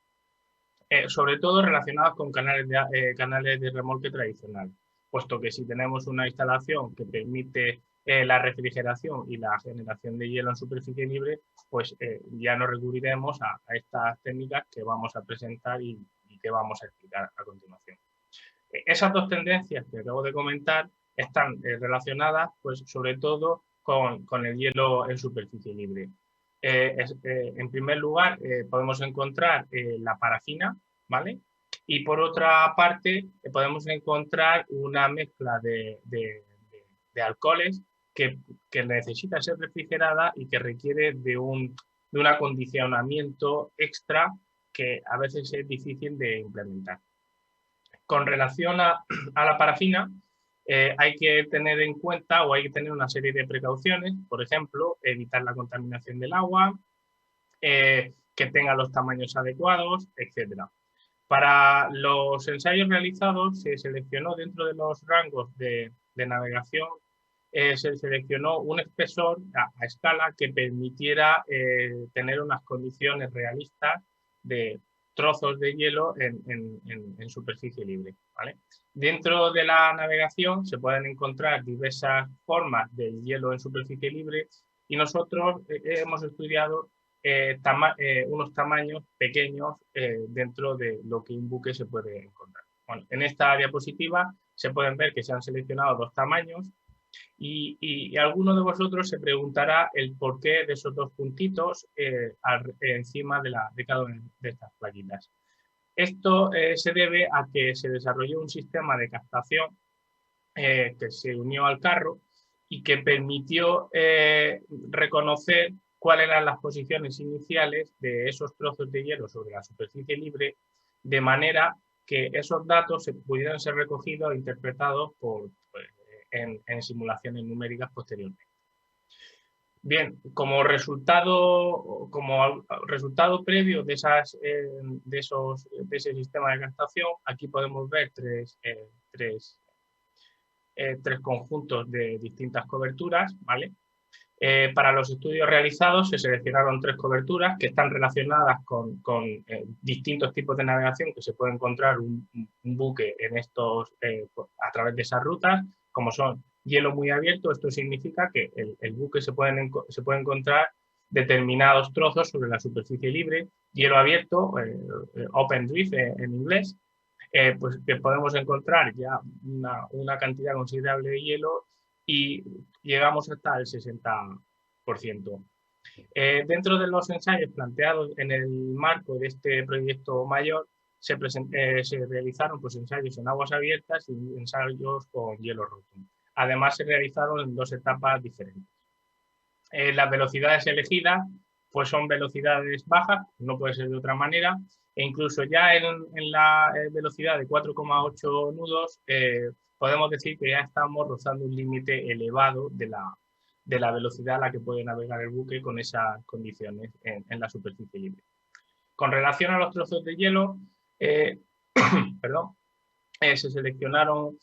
[SPEAKER 5] sobre todo relacionadas con canales de remolque tradicional, puesto que si tenemos una instalación que permite la refrigeración y la generación de hielo en superficie libre, pues ya nos recurriremos a estas técnicas que vamos a presentar y que vamos a explicar a continuación. Esas dos tendencias que acabo de comentar están relacionadas, pues, sobre todo con el hielo en superficie libre. En primer lugar, podemos encontrar la parafina, ¿vale? Y por otra parte, podemos encontrar una mezcla de alcoholes que necesita ser refrigerada y que requiere de un acondicionamiento extra que a veces es difícil de implementar. Con relación a la parafina, hay que tener en cuenta o hay que tener una serie de precauciones, por ejemplo, evitar la contaminación del agua, que tenga los tamaños adecuados, etc. Para los ensayos realizados se seleccionó dentro de los rangos de navegación se seleccionó un espesor a escala que permitiera tener unas condiciones realistas de trozos de hielo en superficie libre, ¿vale? Dentro de la navegación se pueden encontrar diversas formas de hielo en superficie libre y nosotros hemos estudiado unos tamaños pequeños dentro de lo que un buque se puede encontrar. Bueno, en esta diapositiva se pueden ver que se han seleccionado dos tamaños y alguno de vosotros se preguntará el porqué de esos dos puntitos encima de cada una de estas plaquitas. Esto se debe a que se desarrolló un sistema de captación que se unió al carro y que permitió reconocer cuáles eran las posiciones iniciales de esos trozos de hielo sobre la superficie libre, de manera que esos datos pudieran ser recogidos e interpretados en simulaciones numéricas posteriormente. Bien, como resultado previo de ese sistema de captación, aquí podemos ver tres conjuntos de distintas coberturas, ¿vale? Para los estudios realizados se seleccionaron tres coberturas que están relacionadas con distintos tipos de navegación que se puede encontrar un buque a través de esas rutas, como son hielo muy abierto. Esto significa que el buque se puede encontrar determinados trozos sobre la superficie libre. Hielo abierto, open drift en inglés, pues que podemos encontrar ya una cantidad considerable de hielo y llegamos hasta el 60%. Dentro de los ensayos planteados en el marco de este proyecto mayor, se realizaron pues, ensayos en aguas abiertas y ensayos con hielo roto. Además, se realizaron en dos etapas diferentes. Las velocidades elegidas pues, son velocidades bajas, no puede ser de otra manera, e incluso ya en la velocidad de 4,8 nudos podemos decir que ya estamos rozando un límite elevado de la velocidad a la que puede navegar el buque con esas condiciones en la superficie libre. Con relación a los trozos de hielo, se seleccionaron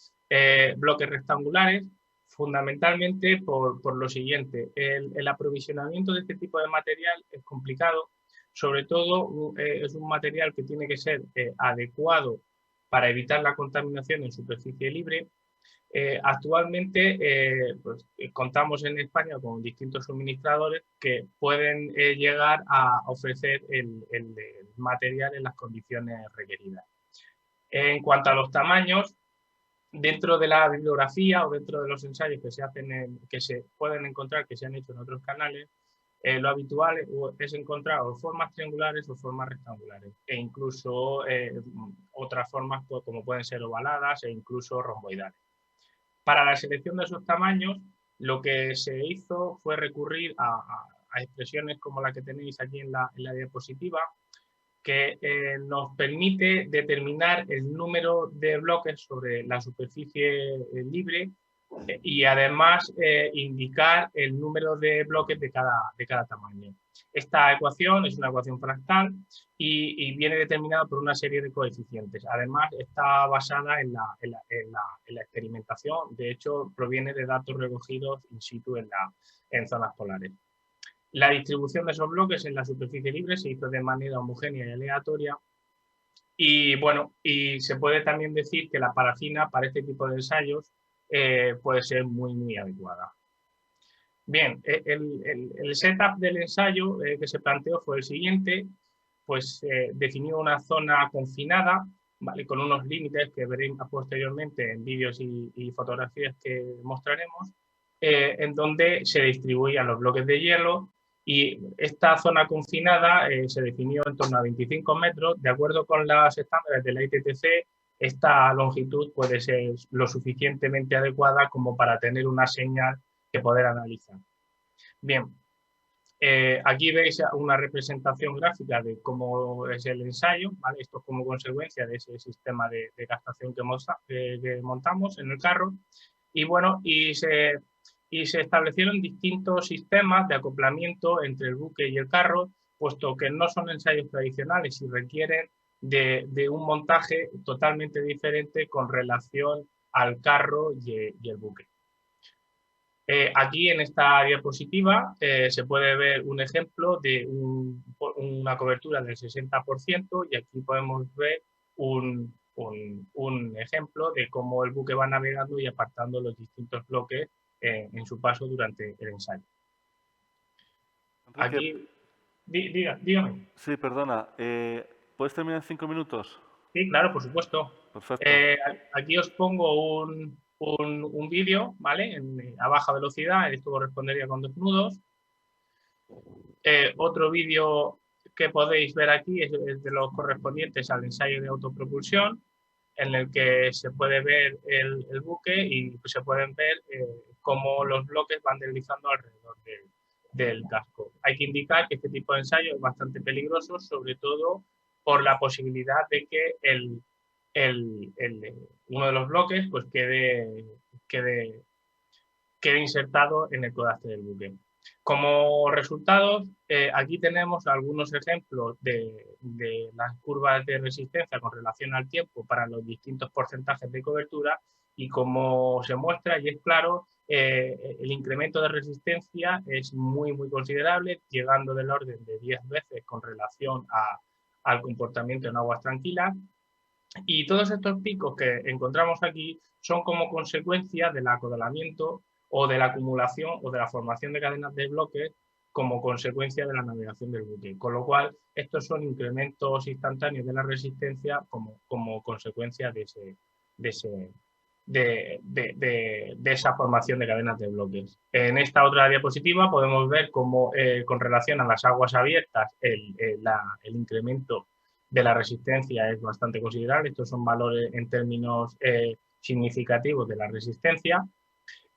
[SPEAKER 5] bloques rectangulares, fundamentalmente por lo siguiente. El aprovisionamiento de este tipo de material es complicado, sobre todo es un material que tiene que ser adecuado para evitar la contaminación en superficie libre. Actualmente pues, contamos en España con distintos suministradores que pueden llegar a ofrecer el material en las condiciones requeridas. En cuanto a los tamaños, dentro de la bibliografía o dentro de los ensayos que se pueden encontrar, que se han hecho en otros canales, lo habitual es encontrar o formas triangulares o formas rectangulares e incluso otras formas como pueden ser ovaladas e incluso romboidales. Para la selección de esos tamaños, lo que se hizo fue recurrir a expresiones como la que tenéis aquí en la diapositiva, que nos permite determinar el número de bloques sobre la superficie libre y además indicar el número de bloques de cada tamaño. Esta ecuación es una ecuación fractal y viene determinada por una serie de coeficientes. Además, está basada en la experimentación. De hecho, proviene de datos recogidos in situ en zonas polares. La distribución de esos bloques en la superficie libre se hizo de manera homogénea y aleatoria. Y bueno, y se puede también decir que la parafina para este tipo de ensayos puede ser muy, muy adecuada. Bien, el setup del ensayo que se planteó fue el siguiente, pues definió una zona confinada, ¿vale? Con unos límites que veréis posteriormente en vídeos y fotografías que mostraremos, en donde se distribuían los bloques de hielo y esta zona confinada se definió en torno a 25 metros. De acuerdo con las estándares de la ITTC, esta longitud puede ser lo suficientemente adecuada como para tener una señal que poder analizar. Bien, aquí veis una representación gráfica de cómo es el ensayo, ¿vale? Esto es como consecuencia de ese sistema de captación que montamos en el carro. Y bueno, y se establecieron distintos sistemas de acoplamiento entre el buque y el carro, puesto que no son ensayos tradicionales y requieren de un montaje totalmente diferente con relación al carro y el buque. Aquí en esta diapositiva se puede ver un ejemplo de una cobertura del 60% y aquí podemos ver un ejemplo de cómo el buque va navegando y apartando los distintos bloques en su paso durante el ensayo.
[SPEAKER 1] Enrique,
[SPEAKER 5] Aquí, dígame.
[SPEAKER 1] sí, perdona. ¿Puedes terminar en 5 minutos?
[SPEAKER 5] Sí, claro, por supuesto.
[SPEAKER 1] Perfecto.
[SPEAKER 5] Aquí os pongo un vídeo, ¿vale? A baja velocidad, esto correspondería con 2 nudos. Otro vídeo que podéis ver aquí es de los correspondientes al ensayo de autopropulsión, en el que se puede ver el buque y se pueden ver cómo los bloques van deslizando alrededor del casco. Hay que indicar que este tipo de ensayo es bastante peligroso, sobre todo por la posibilidad de que uno de los bloques pues quede insertado en el codaje del buque. Como resultados, aquí tenemos algunos ejemplos de las curvas de resistencia con relación al tiempo para los distintos porcentajes de cobertura y como se muestra y es claro, el incremento de resistencia es muy considerable, llegando del orden de 10 veces con relación al comportamiento en aguas tranquilas. Y todos estos picos que encontramos aquí son como consecuencia del acorralamiento o de la acumulación o de la formación de cadenas de bloques como consecuencia de la navegación del buque. Con lo cual, estos son incrementos instantáneos de la resistencia como consecuencia de esa formación de cadenas de bloques. En esta otra diapositiva podemos ver cómo, con relación a las aguas abiertas, el incremento de la resistencia es bastante considerable. Estos son valores en términos significativos de la resistencia.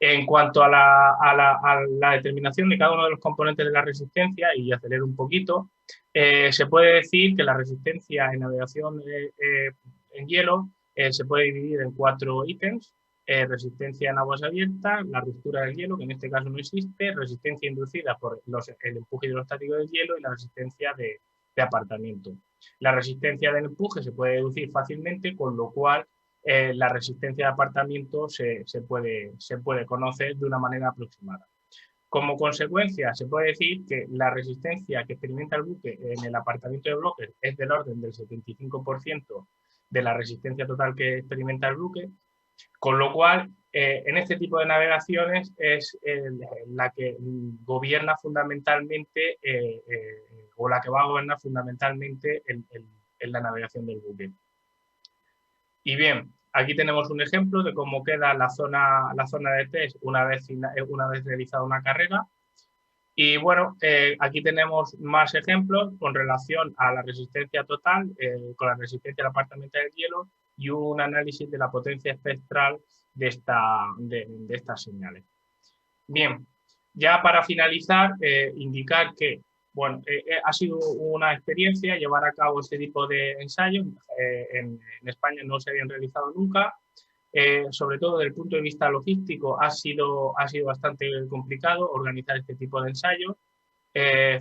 [SPEAKER 5] En cuanto a la determinación de cada uno de los componentes de la resistencia, y acelero un poquito, se puede decir que la resistencia en navegación en hielo se puede dividir en 4 ítems. Resistencia en aguas abiertas, la ruptura del hielo, que en este caso no existe, resistencia inducida por el empuje hidrostático del hielo y la resistencia de apartamiento. La resistencia del empuje se puede deducir fácilmente, con lo cual la resistencia de apartamiento se puede conocer de una manera aproximada. Como consecuencia, se puede decir que la resistencia que experimenta el buque en el apartamiento de bloques es del orden del 75% de la resistencia total que experimenta el buque, con lo cual, en este tipo de navegaciones es la que gobierna fundamentalmente o la que va a gobernar fundamentalmente en la navegación del buque. Y bien, aquí tenemos un ejemplo de cómo queda la zona de test una vez realizada una carrera. Y bueno, aquí tenemos más ejemplos con relación a la resistencia total, con la resistencia al apartamiento del hielo y un análisis de la potencia espectral de estas señales. Bien, ya para finalizar, indicar que bueno, ha sido una experiencia llevar a cabo este tipo de ensayos. En España no se habían realizado nunca. Sobre todo desde el punto de vista logístico ha sido bastante complicado organizar este tipo de ensayos,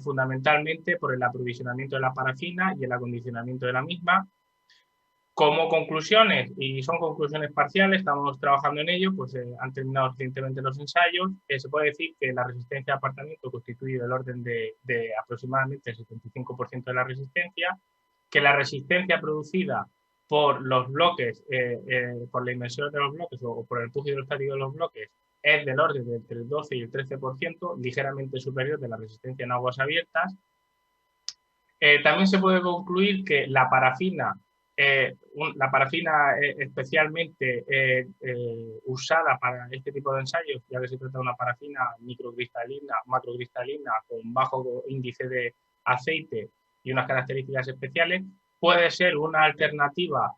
[SPEAKER 5] fundamentalmente por el aprovisionamiento de la parafina y el acondicionamiento de la misma. Como conclusiones, y son conclusiones parciales, estamos trabajando en ello, pues han terminado recientemente los ensayos, se puede decir que la resistencia de apartamiento constituye del orden de aproximadamente el 75% de la resistencia, que la resistencia producida por los bloques, por la inmersión de los bloques o por el empuje hidrostático de los bloques, es del orden de entre el 12 y el 13%, ligeramente superior de la resistencia en aguas abiertas. También se puede concluir que la parafina especialmente usada para este tipo de ensayos, ya que se trata de una parafina microcristalina, macrocristalina, con bajo índice de aceite y unas características especiales, puede ser una alternativa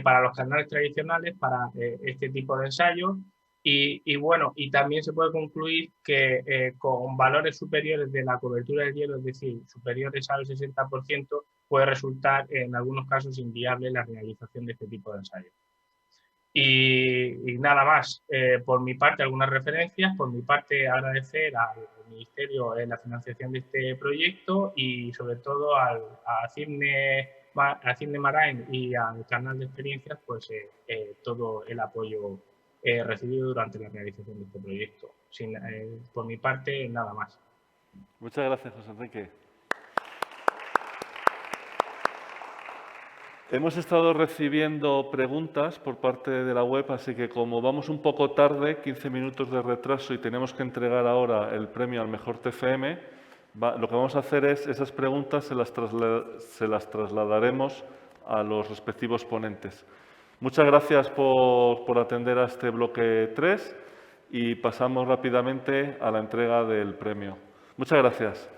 [SPEAKER 5] para los canales tradicionales para este tipo de ensayos. Y bueno, y también se puede concluir que con valores superiores de la cobertura del hielo, es decir, superiores al 60%, puede resultar en algunos casos inviable la realización de este tipo de ensayos. Y nada más, por mi parte algunas referencias, por mi parte agradecer al Ministerio la financiación de este proyecto y sobre todo a CIMNE Marine y al canal de experiencias, pues todo el apoyo recibido durante la realización de este proyecto. por mi parte, nada más.
[SPEAKER 1] Muchas gracias, José Enrique. Hemos estado recibiendo preguntas por parte de la web, así que como vamos un poco tarde, 15 minutos de retraso y tenemos que entregar ahora el premio al mejor TFM, lo que vamos a hacer es, esas preguntas se las trasladaremos a los respectivos ponentes. Muchas gracias por atender a este bloque 3 y pasamos rápidamente a la entrega del premio. Muchas gracias.